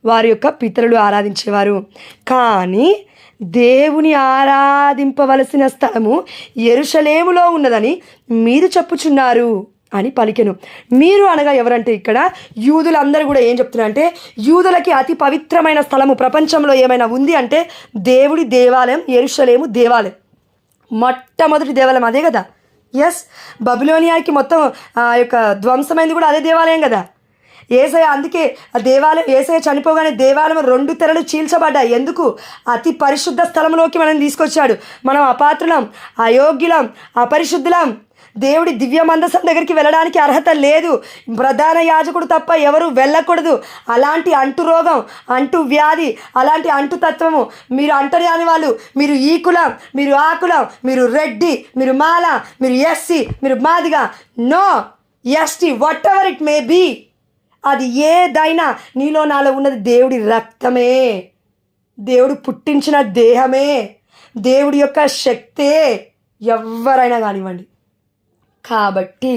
వారి యొక్క పితరులు ఆరాధించేవారు. కానీ దేవుని ఆరాధింపవలసిన స్థలము యెరూషలేములో ఉన్నదని మీరు చెప్పుచున్నారు అని పలికెను. మీరు అనగా ఎవరంటే ఇక్కడ యూదులందరూ కూడా ఏం చెప్తున్నారంటే, యూదులకి అతి పవిత్రమైన స్థలము ప్రపంచంలో ఏమైనా ఉంది అంటే దేవుడి దేవాలయం, యెరూషలేము దేవాలయం. మొట్టమొదటి దేవాలయం అదే కదా. ఎస్, బబులోనియాకి మొత్తం యొక్క ధ్వంసమైంది కూడా అదే దేవాలయం కదా. ఏసయ్య అందుకే ఆ దేవాలయం, ఏసయ్య చనిపోగానే దేవాలయం 2 తెరలు చీల్చబడ్డాయి. ఎందుకు? అతి పరిశుద్ధ స్థలంలోకి మనం తీసుకొచ్చాడు. మనం అపాత్రులం, అయోగ్యులం, అపరిశుద్ధులం. దేవుడి దివ్య మందసం దగ్గరికి వెళ్ళడానికి అర్హత లేదు. ప్రధాన యాజకుడు తప్ప ఎవరు వెళ్ళకూడదు. అలాంటి అంటు రోగం, అంటు వ్యాధి, అలాంటి అంటు తత్వము, మీరు అంటరాని వాళ్ళు, మీరు ఈ కులం, మీరు ఆ కులం, మీరు రెడ్డి, మీరు మాల, మీరు ఎస్సీ, మీరు Madiga, no, ST, whatever it may be, అది ఏదైనా నీలో నాలో ఉన్నది దేవుడి రక్తమే, దేవుడు పుట్టించిన దేహమే, దేవుడి యొక్క శక్తే, ఎవరైనా కానివ్వండి. కాబట్టి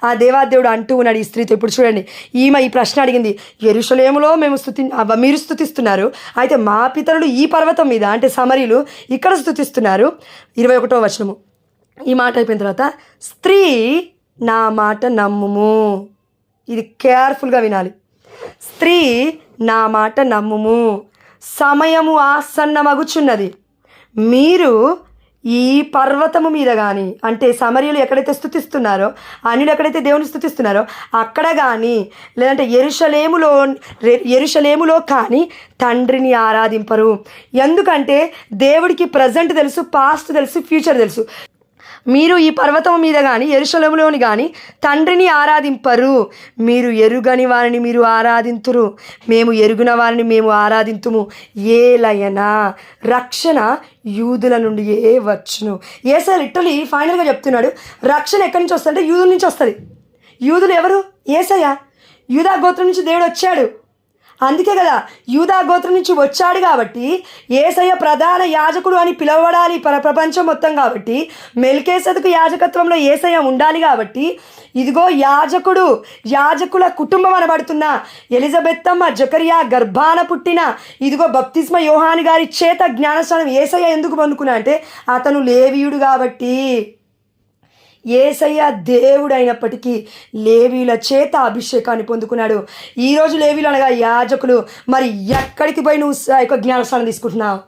ఆ దేవాదేవుడు అంటూ ఉన్నాడు ఈ స్త్రీతో. ఇప్పుడు చూడండి, ఈమె ఈ ప్రశ్న అడిగింది, యెరూషలేములో మేము మీరు స్తుతిస్తున్నారు, అయితే మా పితరులు ఈ పర్వతం మీద, అంటే సమరీలు, ఇక్కడ స్తుతిస్తున్నారు. 21వ వచనము. ఈ మాట అయిపోయిన తర్వాత, స్త్రీ నా మాట నమ్ముము. ఇది కేర్ఫుల్గా వినాలి. స్త్రీ నా మాట నమ్ముము, సమయము ఆసన్నమగుచున్నది, మీరు ఈ పర్వతము మీద కానీ, అంటే సమరీయులు ఎక్కడైతే స్తుతిస్తున్నారో, అన్యులు ఎక్కడైతే దేవుని స్తుతిస్తున్నారో అక్కడ కానీ, లేదంటే యెరూషలేములో కానీ తండ్రిని ఆరాధింపరు. ఎందుకంటే దేవుడికి ప్రజెంట్ తెలుసు, పాస్ట్ తెలుసు, ఫ్యూచర్ తెలుసు. మీరు ఈ పర్వతం మీద కానీ యెరూషలేములోని కానీ తండ్రిని ఆరాధింపరు. మీరు ఎరుగని వారిని మీరు ఆరాధింతురు, మేము ఎరుగున వారిని మేము ఆరాధింతుము. ఏలయనా రక్షణ యూదుల నుండి వచ్చును. యేసయ్య లిటరలీ ఫైనల్గా చెప్తున్నాడు, రక్షణ ఎక్కడి నుంచి వస్తుందంటే యూదుల నుంచి వస్తుంది. యూదులు ఎవరు? యేసయ్య. యూదా గోత్రం నుంచి దేవుడు వచ్చాడు. అందుకే కదా యూదా గోత్రం నుంచి వచ్చాడు కాబట్టి యేసయ్య ప్రధాన యాజకుడు అని పిలువబడాలి ప్రపంచం మొత్తం. కాబట్టి మెల్కీసెదెకు యాజకత్వంలో యేసయ్య ఉండాలి. కాబట్టి ఇదిగో యాజకుల కుటుంబం అనబడుతున్న ఎలిజబెత్తమ్మ జకరియా గర్భాన పుట్టిన ఇదిగో బప్తిస్మ యోహాను గారి చేత జ్ఞానస్నానం యేసయ్య ఎందుకు పొందుకున్నా అంటే అతను లేవీయుడు కాబట్టి. యేసయ్య దేవుడు అయినప్పటికీ లేవీయుల చేత అభిషేకాన్ని పొందుకున్నాడు. ఈరోజు లేవీయులు అనగా యాజకులు. మరి ఎక్కడికి పోయి నువ్వు జ్ఞానస్నానం తీసుకుంటున్నావు?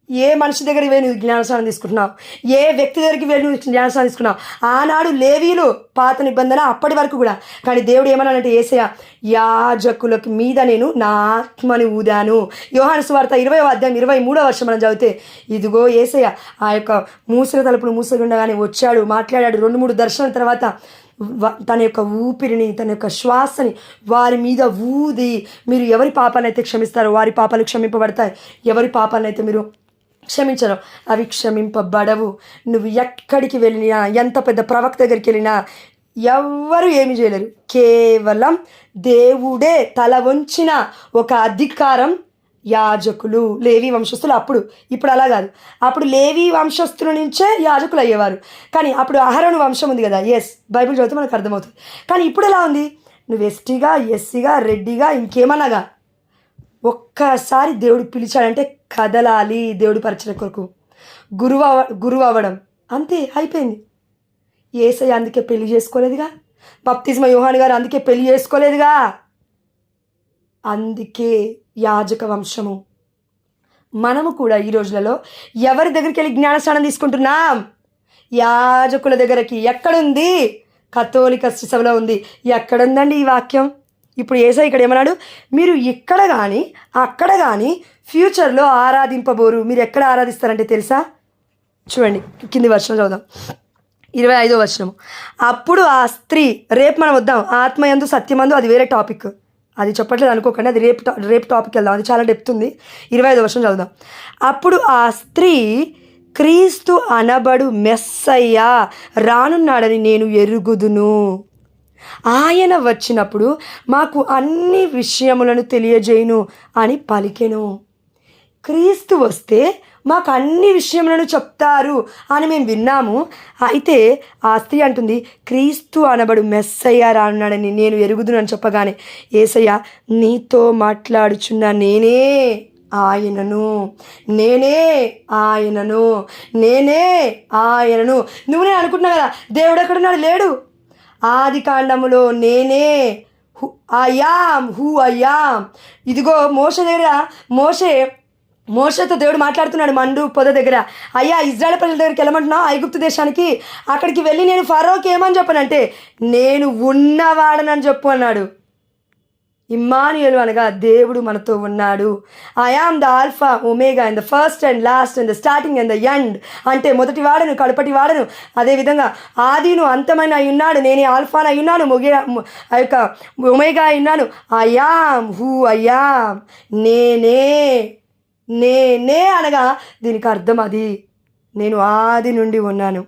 ఏ మనిషి దగ్గరికి వెళ్ళి నువ్వు జ్ఞానస్నానం తీసుకుంటున్నావు? ఏ వ్యక్తి దగ్గరికి వెళ్ళి నువ్వు జ్ఞానస్నానం తీసుకున్నావు? ఆనాడు లేవీయులు పాత నిబంధన అప్పటి వరకు కూడా. కానీ దేవుడు ఏమన్నాడంటే యేసయ్య యాజకులకు మీద నేను నా ఆత్మని ఊదాను. యోహాను సువార్త 20వ అధ్యాయం 23వ వచనం మనం చదివితే ఇదిగో యేసయ్య ఆ యొక్క మూసిన తలుపులు మూసగుండగానే వచ్చాడు, మాట్లాడాడు. 2-3 దర్శనాల తర్వాత తన యొక్క ఊపిరిని, తన యొక్క శ్వాసని వారి మీద ఊది, మీరు ఎవరి పాపాలనైతే క్షమిస్తారో వారి పాపాలు క్షమింపబడతాయి, ఎవరి పాపాలనైతే మీరు క్షమించరు అవి క్షమింపబడవు. నువ్వు ఎక్కడికి వెళ్ళినా, ఎంత పెద్ద ప్రవక్త దగ్గరికి వెళ్ళినా ఎవ్వరు ఏమి చేయలేరు. కేవలం దేవుడే తల వంచిన ఒక అధికారం యాజకులు, లేవీ వంశస్థులు. ఇప్పుడు అలా కాదు. అప్పుడు లేవీ వంశస్థుల నుంచే యాజకులు అయ్యేవారు. కానీ అప్పుడు అహరోను వంశం ఉంది కదా. ఎస్, బైబిల్ చదివితే మనకు అర్థమవుతుంది. కానీ ఇప్పుడు ఎలా ఉంది? నువ్వు ఎస్టీగా, ఎస్సీగా, రెడ్డిగా, ఇంకేమన్నాగా ఒక్కసారి దేవుడు పిలిచాడంటే కదలాలి. దేవుడి పరిచయ కొరకు గురువు అవ్వడం అంతే, అయిపోయింది. యేసయ్య అందుకే పెళ్లి చేసుకోలేదుగా. బప్తిస్మ యోహాను గారు అందుకే పెళ్లి చేసుకోలేదుగా. అందుకే యాజక వంశము. మనము కూడా ఈ రోజులలో ఎవరి దగ్గరికి వెళ్ళి జ్ఞానస్నానం తీసుకుంటున్నాం? యాజకుల దగ్గరికి. ఎక్కడుంది? కథోలిక సభలో ఉంది. ఎక్కడుందండి ఈ వాక్యం? ఇప్పుడు యేసయ్య ఇక్కడ ఏమన్నాడు? మీరు ఇక్కడ కానీ అక్కడ కానీ ఫ్యూచర్లో ఆరాధింపబోరు. మీరు ఎక్కడ ఆరాధిస్తారంటే తెలుసా? చూడండి, కింది వచనం చదువుదాం. 25వ వచనము. అప్పుడు ఆ స్త్రీ, రేపు మనం వద్దాం ఆత్మయందు సత్యమందు, అది వేరే టాపిక్, అది చెప్పట్లేదు అనుకోకండి, అది రేపు టాపిక్ వెళ్దాం, అది చాలా డెప్త్ ఉంది. 25వ వచనం చదువుదాం. అప్పుడు ఆ స్త్రీ, క్రీస్తు అనబడు మెస్సయ్య రానున్నాడని నేను ఎరుగుదును, ఆయన వచ్చినప్పుడు మాకు అన్ని విషయములను తెలియజేయును అని పలికెను. క్రీస్తు వస్తే మాకు అన్ని విషయములను చెప్తారు అని మేము విన్నాము. అయితే ఆ స్త్రీ అంటుంది, క్రీస్తు అనబడు మెస్సయ్య రానున్నాడని నేను ఎరుగుదును అని చెప్పగానే, యేసయ్య నీతో మాట్లాడుచున్న నేనే ఆయనను, నువ్వు నేను అనుకుంటున్నా కదా దేవుడు ఎక్కడున్నాడు? లేడు. ఆది కాండములో నేనే హూ ఐ యామ్. ఇదిగో మోషే దగ్గర, మోషే మోషేతో దేవుడు మాట్లాడుతున్నాడు మండు పొద దగ్గర, అయ్యా ఇజ్రాయెల్ ప్రజల దగ్గరికి వెళ్ళమంటున్నావు ఐగుప్తు దేశానికి, అక్కడికి వెళ్ళి నేను ఫరోకి ఏమని చెప్పనంటే నేను ఉన్నవాడనని చెప్పు అన్నాడు. ఇమ్మానుయేలు అనగా దేవుడు మనతో ఉన్నాడు. I am the Alpha Omega in the first and last and the starting and the end, అంటే మొదటి వాడను కడపటి వాడను, అదేవిధంగా ఆదిను అంతమైన అయి ఉన్నాడు, నేనే ఆల్ఫాను అయి ఉన్నాను, ఆ యొక్క ఒమేగా అయి ఉన్నాను. I am who I am, నేనే నేనే అనగా దీనికి అర్థం అది, నేను ఆది నుండి ఉన్నాను.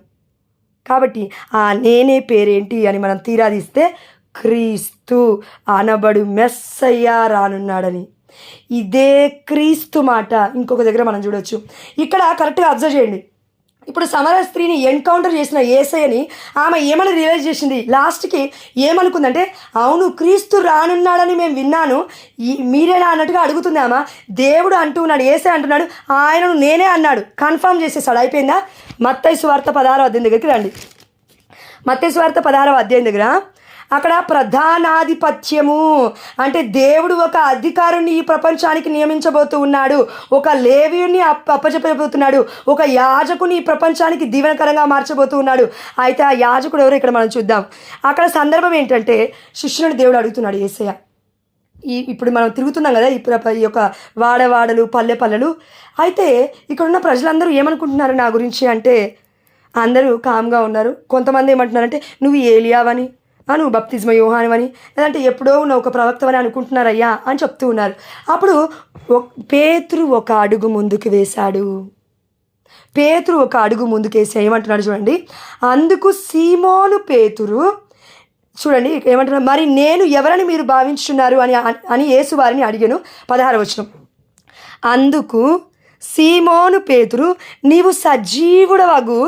కాబట్టి ఆ నేనే పేరేంటి అని మనం తీరాదిస్తే క్రీస్తు అనబడు మెస్సయ్య రానున్నాడని. ఇదే క్రీస్తు మాట ఇంకొక దగ్గర మనం చూడొచ్చు. ఇక్కడ కరెక్ట్గా అబ్జర్వ్ చేయండి. ఇప్పుడు సమరయ స్త్రీని ఎన్కౌంటర్ చేసిన యేసయ్యని ఆమె ఏమని రియలైజ్ చేసింది, లాస్ట్కి ఏమనుకుందంటే అవును క్రీస్తు రానున్నాడని మేము విన్నాను, మీరేనా అన్నట్టుగా అడుగుతుంది ఆమె. దేవుడు అంటూ ఉన్నాడు, యేసయ్య అంటున్నాడు ఆయనను నేనే అన్నాడు, కన్ఫర్మ్ చేసేసాడు. అయిపోయిందా? మత్తయి సువార్త 16వ అధ్యాయం దగ్గరికి రండి. మత్తయి సువార్త 16వ అధ్యాయం దగ్గర అక్కడ ప్రధానాధిపత్యము అంటే దేవుడు ఒక అధికారుని ఈ ప్రపంచానికి నియమించబోతూ ఉన్నాడు, ఒక లేవీయుని అప్పచెప్పబోతున్నాడు, ఒక యాజకుని ఈ ప్రపంచానికి దీవెనకరంగా మార్చబోతూ ఉన్నాడు. అయితే ఆ యాజకుడు ఎవరు ఇక్కడ మనం చూద్దాం. అక్కడ సందర్భం ఏంటంటే శిష్యుని దేవుడు అడుగుతున్నాడు యేసయ్య, ఇప్పుడు మనం తిరుగుతున్నాం కదా ఈ యొక్క వాడవాడలు పల్లెలు. అయితే ఇక్కడ ఉన్న ప్రజలందరూ ఏమనుకుంటున్నారు నా గురించి అంటే అందరూ కామ్గా ఉన్నారు. కొంతమంది ఏమంటున్నారంటే నువ్వు ఏలియావని, నువ్వు బప్తిస్మ యోహానువని, లేదంటే ఎప్పుడో ఉన్న ఒక ప్రవక్తవని అనుకుంటున్నారయ్యా అని చెప్తూ ఉన్నారు. అప్పుడు పేతురు ఒక అడుగు ముందుకు వేశాడు. పేతురు ఒక అడుగు ముందుకేసి ఏమంటున్నాడు చూడండి. అందుకు సీమోను పేతురు చూడండి ఏమంటున్నారు, మరి నేను ఎవరని మీరు భావించున్నారు అని యేసు వారిని అడిగాను. 16వ వచనం. అందుకు సీమోను పేతురు నీవు సజీవుడవగు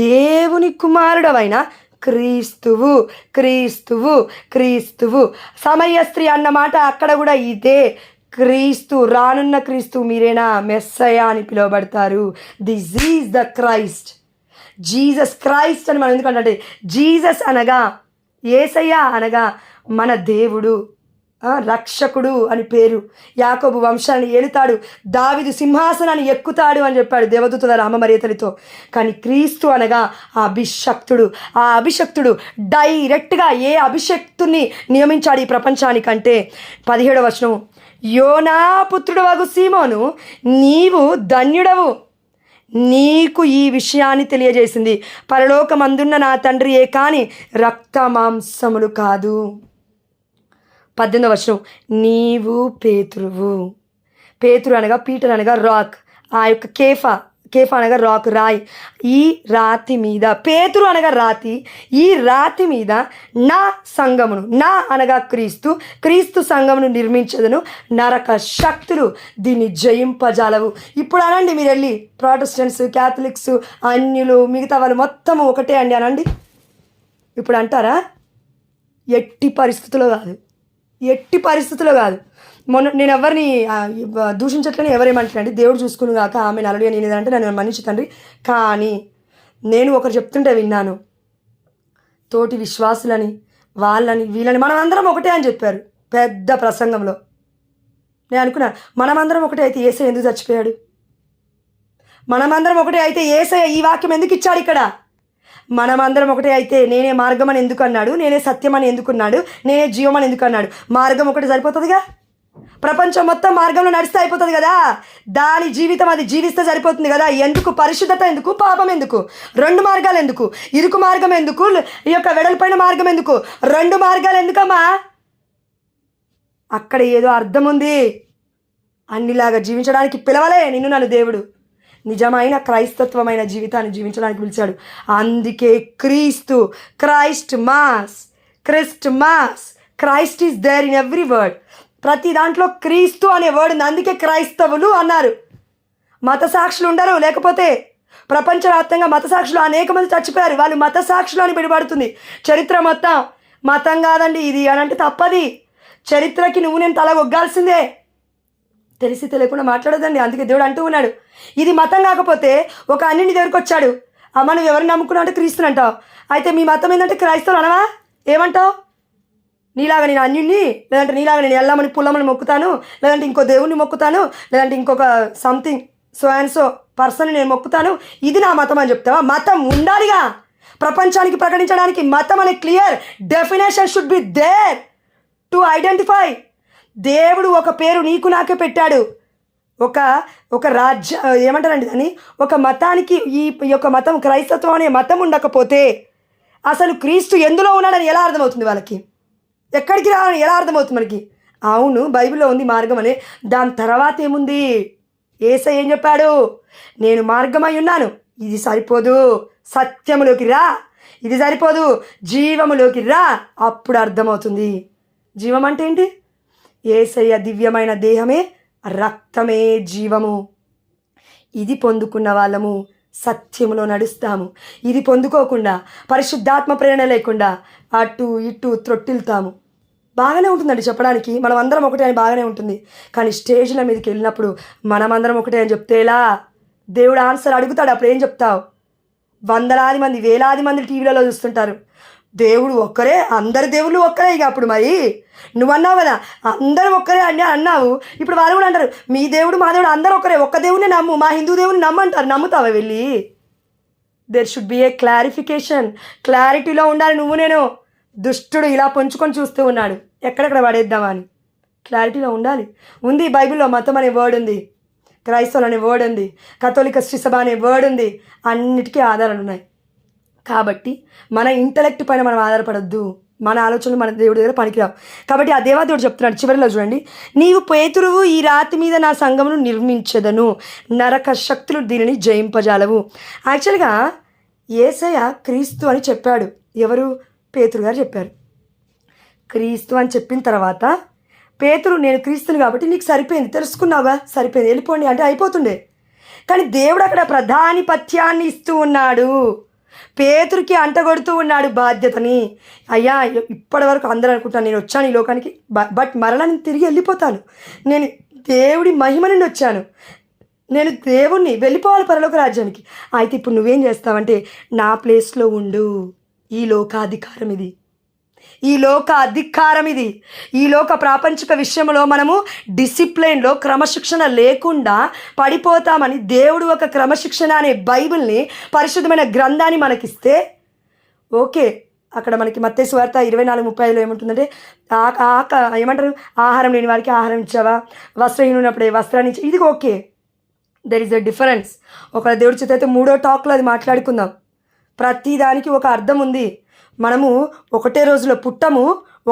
దేవుని కుమారుడవైన క్రీస్తువు క్రీస్తువు క్రీస్తువు. సమరయ స్త్రీ అన్నమాట అక్కడ కూడా ఇదే, క్రీస్తు రానున్న క్రీస్తు మీరేనా, మెస్సయ అని పిలువబడతారు. This is the Christ, Jesus Christ అని మనం ఎందుకంటే జీసస్ అనగా యేసయ్య అనగా మన దేవుడు, రక్షకుడు అని పేరు. యాకోబు వంశాన్ని ఏలుతాడు, దావీదు సింహాసనాన్ని ఎక్కుతాడు అని చెప్పాడు దేవదూత రామ మరియతలతో. కానీ క్రీస్తు అనగా ఆ అభిషక్తుడు డైరెక్ట్గా ఏ అభిషక్తుని నియమించాడు ఈ ప్రపంచానికంటే 17వ వచనం. యోనా పుత్రుడు వగు సీమోను నీవు ధన్యుడవు, నీకు ఈ విషయాన్ని తెలియజేసింది పరలోకమందున్న నా తండ్రియే కానీ రక్త మాంసములు కాదు. 18వ వచనం. నీవు పేతురువు. పేతురు అనగా పీటర్ అనగా రాక్, ఆ యొక్క కేఫా అనగా రాక్ రాయి. ఈ రాతి మీద పేతురు అనగా రాతి, ఈ రాతి మీద నా సంఘమును, నా అనగా క్రీస్తు సంఘమును నిర్మించదును, నరక శక్తులు దీన్ని జయింపజాలవు. ఇప్పుడు అనండి మీరు వెళ్ళి ప్రొటెస్టెంట్స్, క్యాథలిక్స్, అన్యులు, మిగతా వాళ్ళు మొత్తము ఒకటే అండి అనండి. ఇప్పుడు అంటారా? ఎట్టి పరిస్థితుల్లో కాదు. నేను ఎవరిని దూషించట్లని ఎవరేమంటారండి, దేవుడు చూసుకుని కాక ఆమె నలుడి అని అంటే నన్ను మన్నించు తండ్రి. కానీ నేను ఒకరు చెప్తుంటే విన్నాను, తోటి విశ్వాసులని వీళ్ళని మనం అందరం ఒకటే అని చెప్పారు పెద్ద ప్రసంగంలో. నేను అనుకున్నాను మనమందరం ఒకటే అయితే యేసయ్య ఎందుకు చచ్చిపోయాడు? మనమందరం ఒకటే అయితే యేసయ్య ఈ వాక్యం ఎందుకు ఇచ్చాడు ఇక్కడ? మనమందరం ఒకటే అయితే నేనే మార్గం అని ఎందుకు అన్నాడు, నేనే సత్యం అని ఎందుకున్నాడు, నేనే జీవం అని ఎందుకు అన్నాడు? మార్గం ఒకటి సరిపోతుందిగా, ప్రపంచం మొత్తం మార్గంలో నడిస్తే అయిపోతుంది కదా, దాని జీవితం అది జీవిస్తే సరిపోతుంది కదా. ఎందుకు పరిశుద్ధత ఎందుకు, పాపం ఎందుకు, 2 మార్గాలు ఎందుకు, ఇరుకు మార్గం ఎందుకు, ఈ యొక్క వెడల్పైన మార్గం ఎందుకు, 2 మార్గాలు ఎందుకమ్మా? అక్కడ ఏదో అర్థం ఉంది. అన్నిలాగా జీవించడానికి పిలవలే నిన్ను నన్ను దేవుడు, నిజమైన క్రైస్తత్వమైన జీవితాన్ని జీవించడానికి పిలిచాడు. అందుకే Christ is there in every word. ప్రతి దాంట్లో క్రీస్తు అనే వర్డ్ ఉంది, అందుకే క్రైస్తవులు అన్నారు. మత సాక్షులు ఉండరు, లేకపోతే ప్రపంచవ్యాప్తంగా మత సాక్షులు అనేక మంది చచ్చిపోయారు, వాళ్ళు మత సాక్షులు అని పిలువబడుతుంది. చరిత్ర మొత్తం మతం కాదండి ఇది అని అంటే తప్పది. చరిత్రకి నువ్వు నేను తల ఒగ్గాల్సిందే, తెలిసి తెలియకుండా మాట్లాడదండి. అందుకే దేవుడు అంటూ ఉన్నాడు, ఇది మతం కాకపోతే ఒక అన్నింటి దగ్గరికి వచ్చాడు, అమ్మ నువ్వు ఎవరిని నమ్ముకున్నావు అంటే క్రీస్తుని అంటావు, అయితే మీ మతం ఏంటంటే క్రైస్తవులు అనవా? ఏమంటావు? నీలాగా నేను అన్యుణ్ణి, లేదంటే నీలాగా నేను ఎల్లమని పుల్లమని మొక్కుతాను, లేదంటే ఇంకో దేవుణ్ణి మొక్కుతాను, లేదంటే ఇంకొక something so and so person నేను మొక్కుతాను, ఇది నా మతం అని చెప్తావా? మతం ఉండాలిగా, ప్రపంచానికి ప్రకటించడానికి మతం అనే clear definition should be there to identify. దేవుడు ఒక పేరు నీకు నాకే పెట్టాడు. ఒక రాజ్య ఏమంటారండి దాన్ని, ఒక మతానికి ఈ యొక్క మతం క్రైస్తత్వం అనే మతం ఉండకపోతే అసలు క్రీస్తు ఎందులో ఉన్నాడని ఎలా అర్థమవుతుంది వాళ్ళకి? ఎక్కడికి రావాలని ఎలా అర్థమవుతుంది మనకి? అవును బైబిల్లో ఉంది మార్గం అని, దాని తర్వాత ఏముంది? యేసయ్య ఏం చెప్పాడు? నేను మార్గమై ఉన్నాను, ఇది సరిపోదు, సత్యములోకి రా, ఇది సరిపోదు, జీవములోకి రా, అప్పుడు అర్థమవుతుంది. జీవం అంటే ఏంటి? యేసయ్య దివ్యమైన దేహమే, రక్తమే జీవము. ఇది పొందుకున్న వాళ్ళము సత్యములో నడుస్తాము. ఇది పొందుకోకుండా పరిశుద్ధాత్మ ప్రేరణ లేకుండా అటు ఇటు త్రొట్టిల్తాము. బాగానే ఉంటుందండి చెప్పడానికి, మనం అందరం ఒకటే అని బాగానే ఉంటుంది. కానీ స్టేజ్ల మీదకి వెళ్ళినప్పుడు మనమందరం ఒకటే అని చెప్తే ఎలా? దేవుడు ఆన్సర్ అడుగుతాడు, అప్పుడు ఏం చెప్తావు? వందలాది మంది వేలాది మంది టీవీలలో చూస్తుంటారు. దేవుడు ఒక్కరే, అందరి దేవుళ్ళు ఒక్కరే. ఇక అప్పుడు మరి నువ్వు అన్నావు కదా అందరూ ఒక్కరే అని అన్నావు, ఇప్పుడు వాళ్ళు కూడా అంటారు మీ దేవుడు మా దేవుడు అందరూ ఒక్కరే, ఒక్క దేవుడిని నమ్ము, మా హిందూ దేవుడిని నమ్మంటారు. నమ్ముతావా వెళ్ళి? There should be a clarification. క్లారిటీలో ఉండాలి. నువ్వు నేను దుష్టుడు ఇలా పొంచుకొని చూస్తూ ఉన్నాడు, ఎక్కడెక్కడ పడేద్దామా అని క్లారిటీలో ఉండాలి. ఉంది బైబిల్లో మతం అనే వర్డ్ ఉంది, క్రైస్తవులు అనే వర్డ్ ఉంది, కథోలిక శ్రీసభ అనే వర్డ్ ఉంది, అన్నిటికీ ఆధారాలు ఉన్నాయి. కాబట్టి మన ఇంటలెక్ట్ పైన మనం ఆధారపడద్దు, మన ఆలోచనలు మన దేవుడి దగ్గర పనికిరావు. కాబట్టి ఆ దేవాదేవుడు చెప్తున్నాడు చివరిలో చూడండి, నీవు పేతురువు, ఈ రాతి మీద నా సంఘమును నిర్మించదను, నరక శక్తులు దీనిని జయింపజాలవు. యాక్చువల్గా యేసయ్య క్రీస్తు అని చెప్పాడు. ఎవరు? పేతురు గారు చెప్పారు. క్రీస్తు అని చెప్పిన తర్వాత పేతురు నేను క్రీస్తుని కాబట్టి నీకు సరిపోయింది, తెలుసుకున్నావుగా, సరిపోయింది, వెళ్ళిపోండి అంటే అయిపోతుండే. కానీ దేవుడు అక్కడ ప్రధానిపత్యాన్ని ఇస్తూ ఉన్నాడు, పేతురికి అంటగొడుతూ ఉన్నాడు బాధ్యతని. అయ్యా ఇప్పటి వరకు అందరూ అనుకుంటాను నేను వచ్చాను ఈ లోకానికి, బట్ మరలా నేను తిరిగి వెళ్ళిపోతాను, నేను దేవుడి మహిమ నుండి వచ్చాను, నేను దేవుణ్ణి, వెళ్ళిపోవాలి పరలోక రాజ్యానికి. అయితే ఇప్పుడు నువ్వేం చేస్తావంటే నా ప్లేస్లో ఉండు. ఈ లోకాధికారం ఇది, ఈ లోక అధికారం ఇది. ఈ లోక ప్రాపంచిక విషయంలో మనము డిసిప్లిన్లో క్రమశిక్షణ లేకుండా పడిపోతామని దేవుడు ఒక క్రమశిక్షణ అనే బైబిల్ని, పరిశుద్ధమైన గ్రంథాన్ని మనకిస్తే ఓకే. అక్కడ మనకి మత్తయి సువార్త 24:35 ఏముంటుందంటే ఏమంటారు, ఆహారం లేని వారికి ఆహారం ఇచ్చావా, వస్త్రహీనుడు ఉన్నప్పుడే వస్త్రాన్ని ఇచ్చా, ఇది okay. There is a difference. ఒక దేవుడి చేత అయితే 3వ టాక్లో అది మాట్లాడుకుందాం. ప్రతిదానికి ఒక అర్థం ఉంది. మనము ఒకటే రోజులో పుట్టము,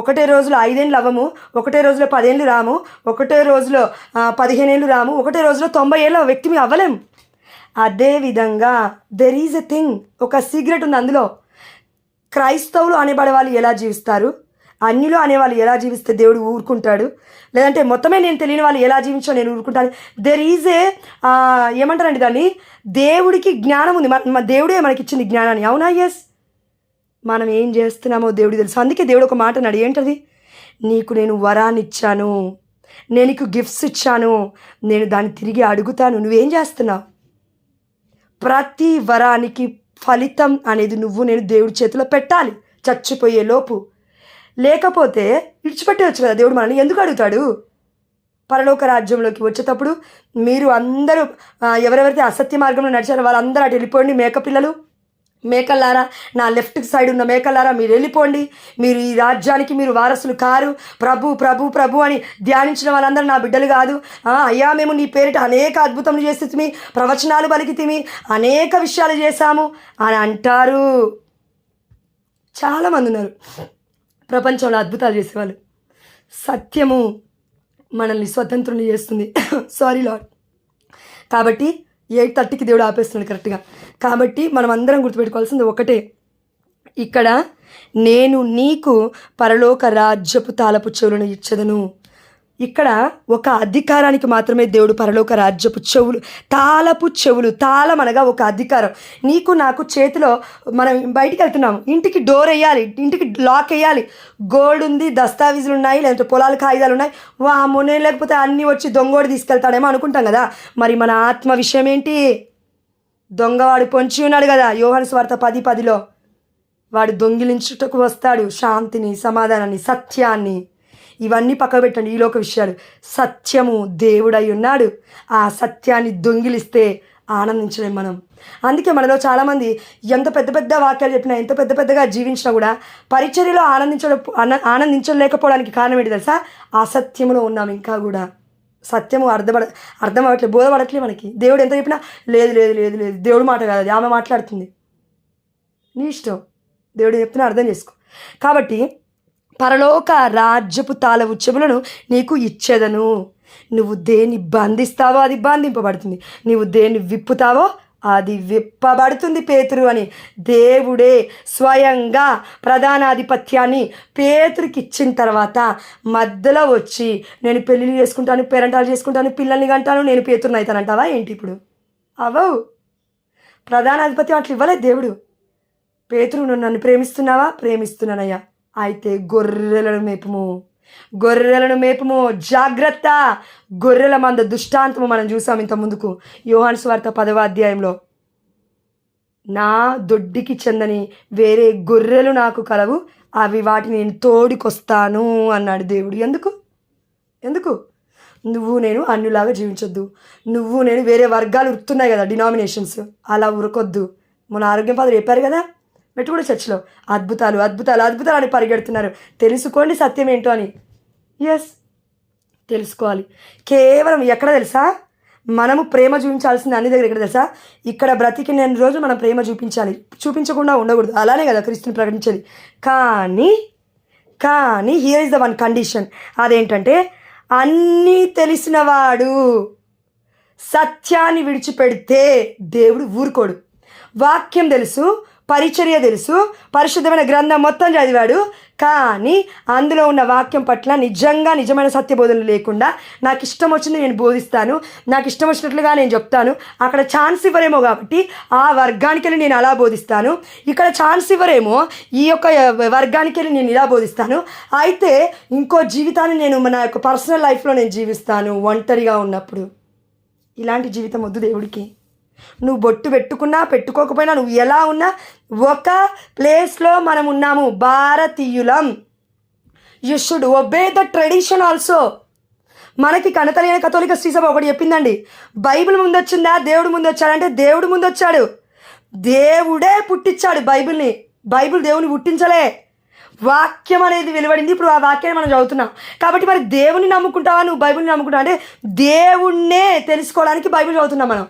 ఒకటే రోజులో 5 ఏళ్ళు అవ్వము, ఒకటే రోజులో 10 ఏళ్ళు రాము, ఒకటే రోజులో 15 ఏళ్ళు రాము, ఒకటే రోజులో 90 ఏళ్ళ వ్యక్తిని అవ్వలేము. అదేవిధంగా దెర్ ఈజ్ ఎ థింగ్, ఒక సీక్రెట్ ఉంది అందులో. క్రైస్తవులు అనేబడే వాళ్ళు ఎలా జీవిస్తారు, అన్యులు అనేవాళ్ళు ఎలా జీవిస్తే దేవుడు ఊరుకుంటాడు, లేదంటే మొత్తమే నేను తెలియని వాళ్ళు ఎలా జీవించో నేను ఊరుకుంటాను. దెర్ ఈజ్ ఏ ఏమంటారండి దాన్ని, దేవుడికి జ్ఞానం ఉంది, దేవుడే మనకిచ్చింది జ్ఞానాన్ని. అవునా? ఎస్. మనం ఏం చేస్తున్నామో దేవుడికి తెలుసు. అందుకే దేవుడు ఒక మాట అన్నాడు, ఏంటది? నీకు నేను వరాన్ని ఇచ్చాను, నేను నీకు గిఫ్ట్స్ ఇచ్చాను, నేను దాన్ని తిరిగి అడుగుతాను, నువ్వేం చేస్తున్నావు? ప్రతి వరానికి ఫలితం అనేది నువ్వు నేను దేవుడి చేతిలో పెట్టాలి చచ్చిపోయే లోపు. లేకపోతే విడిచిపెట్టవచ్చు కదా దేవుడు మనల్ని. ఎందుకు అడుగుతాడు? పరలోక రాజ్యంలోకి వచ్చేటప్పుడు మీరు అందరూ ఎవరెవరైతే అసత్య మార్గంలో నడిచారో వాళ్ళందరూ అటు వెళ్ళిపోండి, మేకపిల్లలు, మేకల్లారా, నా లెఫ్ట్ సైడ్ ఉన్న మేకల్లారా మీరు వెళ్ళిపోండి, మీరు ఈ రాజ్యానికి మీరు వారసులు కారు, ప్రభు ప్రభు ప్రభు అని ధ్యానించిన వాళ్ళందరూ నా బిడ్డలు కాదు. అయ్యా మేము నీ పేరిట అనేక అద్భుతములు చేసి ప్రవచనాలు పలికితిమి, అనేక విషయాలు చేశాము అని అంటారు. చాలామంది ఉన్నారు ప్రపంచంలో అద్భుతాలు చేసేవాళ్ళు. సత్యము మనల్ని స్వతంత్రుని చేస్తుంది. Sorry lord. కాబట్టి 8:30కి దేవుడు ఆపేస్తున్నాడు కరెక్ట్గా. కాబట్టి మనం అందరం గుర్తుపెట్టుకోవాల్సింది ఒకటే, ఇక్కడ నేను నీకు పరలోక రాజ్యపు తాళపు చెవులను ఇచ్చదను. ఇక్కడ ఒక అధికారానికి మాత్రమే దేవుడు పరలోక రాజ్యపు చెవులు, తాళపు చెవులు, తాళం అనగా ఒక అధికారం. నీకు నాకు చేతిలో మనం బయటికి వెళ్తున్నాము, ఇంటికి డోర్ వేయాలి, ఇంటికి లాక్ వేయాలి, గోల్డ్ ఉంది, దస్తావీజులు ఉన్నాయి, లేదంటే పొలాల కాగితాలు ఉన్నాయి, వామ్మోనే లేకపోతే అన్నీ వచ్చి దొంగోడు తీసుకెళ్తాడేమో అనుకుంటాం కదా. మరి మన ఆత్మ విషయం ఏంటి? దొంగవాడు పొంచి ఉన్నాడు కదా యోహాను సువార్త 10:10లో, వాడు దొంగిలించుటకు వస్తాడు శాంతిని, సమాధానాన్ని, సత్యాన్ని. ఇవన్నీ పక్కకు పెట్టండి, ఈ లోక విషయాలు. సత్యము దేవుడై ఉన్నాడు. ఆ సత్యాన్ని దొంగిలిస్తే ఆనందించలేం మనం. అందుకే మనలో చాలామంది ఎంత పెద్ద పెద్ద వాక్యాలు చెప్పినా, ఎంత పెద్ద పెద్దగా జీవించినా కూడా పరిచర్యలో ఆనందించలేకపోవడానికి కారణం ఏంటి తెలుసా? అసత్యంలో ఉన్నాం ఇంకా కూడా. సత్యము అర్థం అవ్వట్లేదు, బోధపడట్లేదు మనకి. దేవుడు ఎంత చెప్పినా లేదు లేదు లేదు లేదు, దేవుడు మాట కాదు, అది ఆమె మాట్లాడుతుంది. నీ ఇష్టం, దేవుడు చెప్తున్నా అర్థం చేసుకో. కాబట్టి పరలోక రాజ్యపు తాళపు చెవులను నీకు ఇచ్చేదను. నువ్వు దేన్ని బంధిస్తావో అది బంధింపబడుతుంది, నువ్వు దేన్ని విప్పుతావో అది విప్పబడుతుంది పేతురు అని దేవుడే స్వయంగా ప్రధానాధిపత్యాన్ని పేతురికి ఇచ్చిన తర్వాత మధ్యలో వచ్చి నేను పెళ్ళిళ్ళు చేసుకుంటాను, పేరెంటాలు చేసుకుంటాను, పిల్లల్ని కంటాను, నేను పేతురుని అవుతానంటావా ఏంటి? ఇప్పుడు అవవు. ప్రధానాధిపత్యం అట్లా ఇవ్వలేదు దేవుడు. పేతురు, నువ్వు నన్ను ప్రేమిస్తున్నావా? ప్రేమిస్తున్నానయ్యా. అయితే గొర్రెలను మేపుము, జాగ్రత్త. గొర్రెల మంద దుష్టాంతము మనం చూసాం ఇంత ముందుకు యోహాను సువార్త 10వ అధ్యాయంలో. నా దొడ్డికి చెందని వేరే గొర్రెలు నాకు కలవు, అవి వాటిని నేను తోడుకొస్తాను అన్నాడు దేవుడు. ఎందుకు నువ్వు నేను అన్యులాగా జీవించొద్దు. నువ్వు నేను వేరే వర్గాలు ఉరుకుతున్నాయి కదా, డినామినేషన్స్, అలా ఉరకొద్దు. మన ఆరోగ్యం ఫాదర్ చెప్పారు కదా, మెట్టు కూడా చర్చిలో అద్భుతాలు అద్భుతాలు అద్భుతాలు అని పరిగెడుతున్నారు. తెలుసుకోండి సత్యం ఏంటో అని. ఎస్, తెలుసుకోవాలి. కేవలం ఎక్కడ తెలుసా మనము ప్రేమ చూపించాల్సింది? అన్ని దగ్గర ఎక్కడ తెలుసా? ఇక్కడ బ్రతికిన రోజు మనం ప్రేమ చూపించాలి, చూపించకుండా ఉండకూడదు. అలానే కదా క్రీస్తుని ప్రకటించేది. కానీ here is the one condition. అదేంటంటే అన్నీ తెలిసినవాడు సత్యాన్ని విడిచిపెడితే దేవుడు ఊరుకోడు. వాక్యం తెలుసు, పరిచర్య తెలుసు, పరిశుద్ధమైన గ్రంథం మొత్తం చదివాడు, కానీ అందులో ఉన్న వాక్యం పట్ల నిజమైన సత్యబోధనలు లేకుండా నాకు ఇష్టం వచ్చింది నేను బోధిస్తాను, నాకు ఇష్టం వచ్చినట్లుగా నేను చెప్తాను, అక్కడ ఛాన్స్ ఇవ్వరేమో కాబట్టి ఆ వర్గానికి వెళ్ళి నేను అలా బోధిస్తాను, ఇక్కడ ఛాన్స్ ఇవ్వరేమో ఈ యొక్క వర్గానికి వెళ్ళి నేను ఇలా బోధిస్తాను, అయితే ఇంకో జీవితాన్ని నేను నా యొక్క పర్సనల్ లైఫ్లో నేను జీవిస్తాను ఒంటరిగా ఉన్నప్పుడు. ఇలాంటి జీవితం వద్దు దేవుడికి. నువ్వు బొట్టు పెట్టుకున్నా పెట్టుకోకపోయినా, నువ్వు ఎలా ఉన్నా ఒక ప్లేస్లో మనం ఉన్నాము, భారతీయులం. You should obey the tradition also. మనకి కనతలేని కథోలిక శ్రీసభ ఒకటి చెప్పిందండి, బైబిల్ ముందు వచ్చిందా దేవుడు ముందు వచ్చాడంటే దేవుడు ముందు వచ్చాడు. దేవుడే పుట్టించాడు బైబిల్ని. బైబిల్ దేవుని పుట్టించలే. వాక్యం అనేది వెలువడింది, ఇప్పుడు ఆ వాక్యాన్ని మనం చదువుతున్నాం. కాబట్టి మరి దేవుని నమ్ముకుంటావా, నువ్వు బైబిల్ని నమ్ముకుంటావా అంటే దేవుణ్ణే తెలుసుకోవడానికి బైబిల్ చదువుతున్నాం మనం.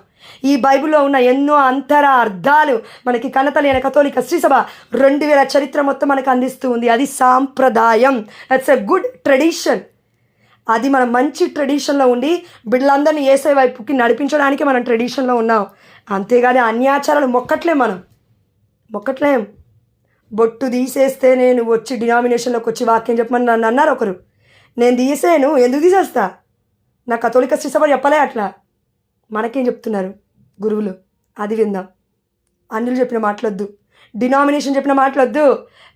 ఈ బైబిల్లో ఉన్న ఎన్నో అంతర అర్థాలు మనకి కనతలేని కథోలిక శ్రీసభ 2000 చరిత్ర మొత్తం మనకు అందిస్తూ ఉంది. అది సాంప్రదాయం, దట్స్ ఎ గుడ్ ట్రెడిషన్. అది మనం మంచి ట్రెడిషన్లో ఉండి బిడ్డలందరినీ యేసయ్య వైపుకి నడిపించడానికి మనం ట్రెడిషన్లో ఉన్నాం. అంతేగాని అన్యాచారాలు మొక్కట్లేం. బొట్టు తీసేస్తే నేను వచ్చి డినామినేషన్లోకి వచ్చి వాక్యం చెప్పమని నన్ను అన్నారు ఒకరు. నేను తీసేను, ఎందుకు తీసేస్తా? నా కథోలిక శ్రీసభ చెప్పలే అట్లా. మనకేం చెప్తున్నారు గురువులు, అది విందాం. అన్యులు చెప్పిన మాటలొద్దు, డినామినేషన్ చెప్పిన మాటలొద్దు.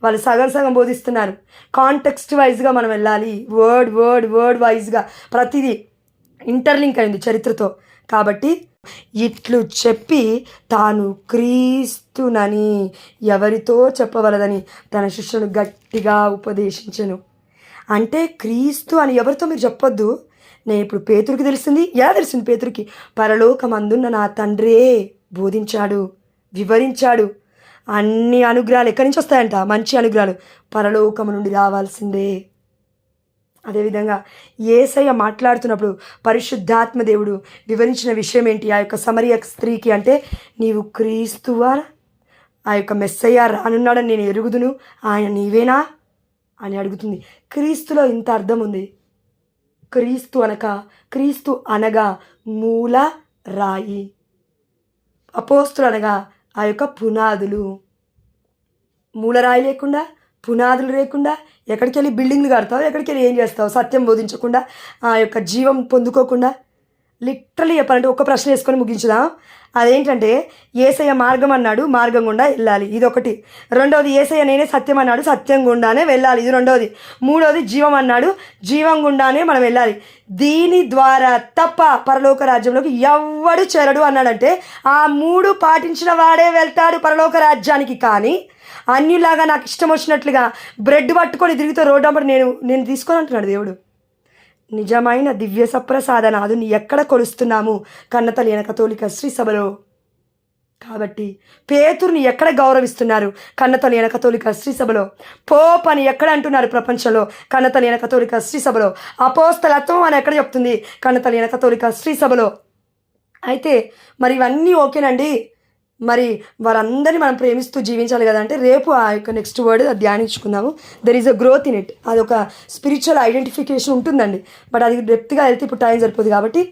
వాళ్ళు సగం బోధిస్తున్నారు. కాంటెక్స్ట్ వైజ్గా మనం వెళ్ళాలి, వర్డ్ వైజ్గా. ప్రతిదీ ఇంటర్లింక్ అయింది చరిత్రతో. కాబట్టి ఇట్లు చెప్పి తాను క్రీస్తునని ఎవరితో చెప్పవలదని తన శిష్యులను గట్టిగా ఉపదేశించెను. అంటే క్రీస్తు అని ఎవరితో మీరు చెప్పొద్దు. నేను ఇప్పుడు పేతురికి తెలిసింది. ఎలా తెలిసింది పేతురికి? పరలోకమందున్న నా తండ్రే బోధించాడు, వివరించాడు. అన్ని అనుగ్రహాలు ఎక్కడి నుంచి వస్తాయంట? మంచి అనుగ్రహాలు పరలోకము నుండి రావాల్సిందే. అదేవిధంగా యేసయ్య మాట్లాడుతున్నప్పుడు పరిశుద్ధాత్మ దేవుడు వివరించిన విషయం ఏంటి ఆ యొక్క సమరయ స్త్రీకి అంటే, నీవు క్రీస్తువా, ఆ యొక్క మెస్సయ్య రానున్నాడని నేను ఎరుగుదును, ఆయన నీవేనా అని అడుగుతుంది. క్రీస్తులో ఇంత అర్థం ఉంది. క్రీస్తు అనగా మూల రాయి, అపోస్తులు అనగా ఆ యొక్క పునాదులు. మూలరాయి లేకుండా, పునాదులు లేకుండా ఎక్కడికి వెళ్ళి బిల్డింగ్లు కడతావు, ఎక్కడికి వెళ్ళి ఏం చేస్తావు? సత్యం బోధించకుండా, ఆ యొక్క జీవం పొందుకోకుండా. లిటరలీ చెప్పాలంటే ఒక ప్రశ్న వేసుకొని ముగించుదాం. అదేంటంటే యేసయ్య మార్గం అన్నాడు, మార్గం గుండా వెళ్ళాలి, ఇదొకటి. రెండవది యేసయ్య నేనే సత్యం అన్నాడు, సత్యం గుండానే వెళ్ళాలి, ఇది రెండవది. మూడవది జీవం అన్నాడు, జీవం గుండానే మనం వెళ్ళాలి. దీని ద్వారా తప్ప పరలోక రాజ్యంలోకి ఎవ్వడు చేరడు అన్నాడంటే ఆ మూడు పాటించిన వాడే వెళ్తాడు పరలోక రాజ్యానికి. కానీ అన్యులాగా నాకు ఇష్టం వచ్చినట్లుగా బ్రెడ్ పట్టుకొని తిరిగితే రోడ్డు అప్పుడు నేను తీసుకొని అంటున్నాడు దేవుడు. నిజమైన దివ్య సప్రసాదనాదుని ఎక్కడ కొలుస్తున్నాము? కన్నతల్లి కథోలిక శ్రీ సభలో. కాబట్టి పేతురుని ఎక్కడ గౌరవిస్తున్నారు? కన్నతల్లి కథోలిక శ్రీ సభలో. పోప్ అని ఎక్కడ అంటున్నారు ప్రపంచంలో? కన్నతల్లి కథోలిక శ్రీ సభలో. అపోస్తలత్వం అని ఎక్కడ చెప్తుంది? కన్నతల్లి కథోలిక శ్రీ సభలో. అయితే మరి ఇవన్నీ ఓకేనండి, మరి వారందరినీ మనం ప్రేమిస్తూ జీవించాలి కదా అంటే రేపు ఆ యొక్క నెక్స్ట్ వర్డ్ ధ్యానించుకుందాము. There is a growth in it. అది ఒక స్పిరిచువల్ ఐడెంటిఫికేషన్ ఉంటుందండి, బట్ అది డెప్త్గా వెళ్తే ఇప్పుడు టైం సరిపోదు. కాబట్టి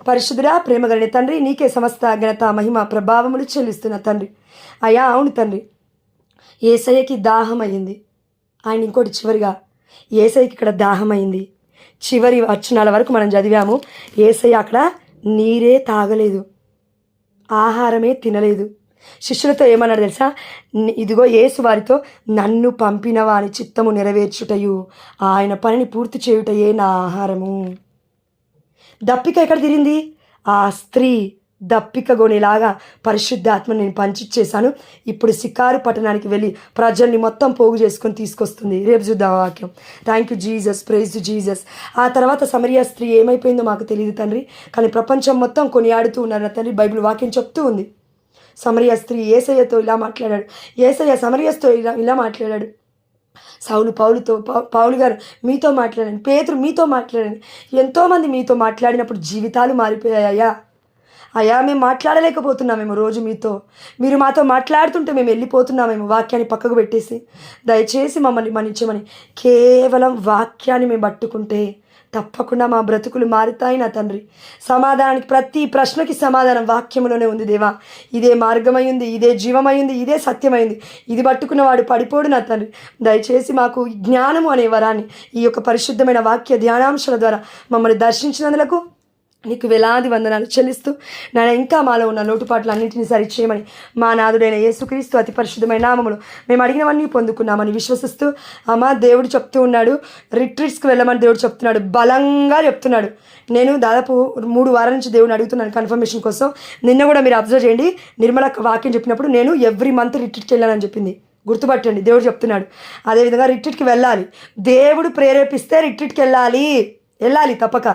పరిశుద్ధుడా ప్రేమగలిగిన తండ్రి, నీకే సమస్త ఘనత మహిమ ప్రభావములు చెల్లిస్తున్న తండ్రి. అయ్యా అవును తండ్రి, యేసయ్యకి దాహం అయ్యింది. ఆయన ఇంకోటి చివరిగా యేసయ్యకి ఇక్కడ దాహం అయింది. చివరి వచనాల వరకు మనం చదివాము. యేసయ్య అక్కడ నీరే తాగలేదు, ఆహారమే తినలేదు. శిష్యులతో ఏమన్నాడు తెలుసా? ఇదిగో యేసు వారితో, నన్ను పంపిన వాని చిత్తము నెరవేర్చుటయు ఆయన పనిని పూర్తి చేయుటయే నా ఆహారము. దప్పిక ఎక్కడ తిరింది? ఆ స్త్రీ దప్పిక గోనేలాగా పరిశుద్ధాత్మను నేను పంచిచ్చేశాను. ఇప్పుడు సికారు పట్టణానికి వెళ్ళి ప్రజల్ని మొత్తం పోగు చేసుకొని తీసుకొస్తుంది. రేపు చూద్దాం వాక్యం. Thank you Jesus, praise to Jesus. ఆ తర్వాత సమరియా స్త్రీ ఏమైపోయిందో మాకు తెలియదు తండ్రి, కానీ ప్రపంచం మొత్తం కొనియాడుతూ ఉన్నారు తండ్రి. బైబిల్ వాక్యం చెప్తూ ఉంది. సమరియా స్త్రీ యేసయ్యతో ఇలా మాట్లాడాడు, యేసయ్య సమరియస్తో ఇలా మాట్లాడాడు. సౌలు పౌలు గారు మీతో మాట్లాడండి, పేతురు మీతో మాట్లాడండి. ఎంతోమంది మీతో మాట్లాడినప్పుడు జీవితాలు మారిపోయాయా? అయ్యా మేము మాట్లాడలేకపోతున్నామేమో రోజు మీతో, మీరు మాతో మాట్లాడుతుంటే మేము వెళ్ళిపోతున్నామేమో వాక్యాన్ని పక్కకు పెట్టేసి. దయచేసి మమ్మల్ని మన్నించమని. కేవలం వాక్యాన్ని మేము పట్టుకుంటే తప్పకుండా మా బ్రతుకులు మారుతాయి నా తండ్రి. సమాధానానికి, ప్రతి ప్రశ్నకి సమాధానం వాక్యంలోనే ఉంది దేవా. ఇదే మార్గమైంది, ఇదే జీవమైంది, ఇదే సత్యమైంది. ఇది పట్టుకున్నవాడు పడిపోడు నా తండ్రి. దయచేసి మాకు జ్ఞానము అనే వరాన్ని ఈ యొక్క పరిశుద్ధమైన వాక్య ధ్యానాంశాల ద్వారా మమ్మల్ని దర్శించినందులకు నీకు వేలాది వందనాలు చెల్లిస్తూ, నాయన ఇంకా మాలో ఉన్న లోటుపాట్లు అన్నింటినీ సరిచేయమని మా నాథుడైన యేసుక్రీస్తు అతి పరిశుద్ధమైన నామములో మేము అడిగినవన్నీ పొందుకున్నామని విశ్వసిస్తూ, అమ్మ దేవుడు చెప్తూ ఉన్నాడు, రిట్రీట్స్కి వెళ్ళమని దేవుడు చెప్తున్నాడు, బలంగా చెప్తున్నాడు. నేను దాదాపు 3 వారాల నుంచి దేవుడిని అడుగుతున్నాను కన్ఫర్మేషన్ కోసం. నిన్న కూడా మీరు అబ్జర్వ్ చేయండి, నిర్మల వాక్యం చెప్పినప్పుడు నేను ఎవ్రీ మంత్ రిట్రీట్కి వెళ్ళానని చెప్పింది. గుర్తుపట్టండి, దేవుడు చెప్తున్నాడు. అదేవిధంగా రిట్రీట్కి వెళ్ళాలి, దేవుడు ప్రేరేపిస్తే రిట్రీట్కి వెళ్ళాలి తప్పక.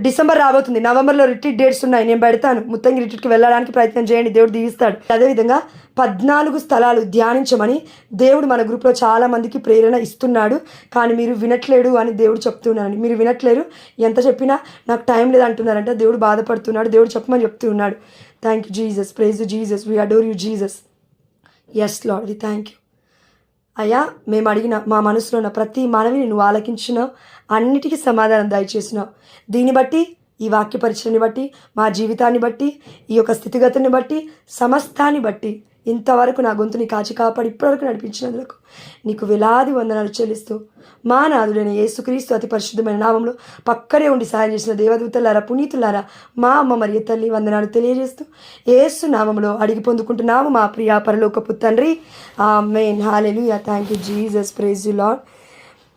డిసెంబర్ రాబోతుంది, నవంబర్లో రిట్రీట్ డేట్స్ ఉన్నాయి, నేను పెడతాను. ముత్తంగి రిట్రీట్కి వెళ్ళడానికి ప్రయత్నం చేయండి, దేవుడు దీవిస్తాడు. అదేవిధంగా 14 స్థలాలు ధ్యానించమని దేవుడు మన గ్రూప్లో చాలామందికి ప్రేరణ ఇస్తున్నాడు, కానీ మీరు వినట్లేడు అని దేవుడు చెప్తున్నాడు. మీరు వినట్లేరు, ఎంత చెప్పినా నాకు టైం లేదు అంటున్నారంటే దేవుడు బాధపడుతున్నాడు. దేవుడు చెప్పమని చెప్తున్నాడు. Thank you Jesus, praise Jesus, we adore you Jesus. Yes Lord, we thank you. అయ్యా మేము అడిగిన మా మనసులో ఉన్న ప్రతి మనవిని నువ్వు ఆలకించినావు, అన్నిటికీ సమాధానం దయచేసినావు. దీన్ని బట్టి, ఈ వాక్య పరిచయాన్ని బట్టి, మా జీవితాన్ని బట్టి, ఈ యొక్క స్థితిగతుని బట్టి, సమస్తాన్ని బట్టి ఇంతవరకు నా గొంతుని కాచి కాపాడి ఇప్పటివరకు నడిపించినందుకు నీకు వేలాది వందనాలు చెల్లిస్తూ, మా నాథుడైన యేసుక్రీస్తు అతి పరిశుద్ధమైన నామంలో పక్కనే ఉండి సాయం చేసిన దేవదూతలారా, పునీతులారా, మా అమ్మ మరియు తల్లి వందనాలు తెలియజేస్తూ యేసు నామంలో అడిగి పొందుకుంటున్నాము మా ప్రియ పరలోకపు తండ్రి. ఆమేన్. హల్లెలూయా. Thank you Jesus, praise you lord.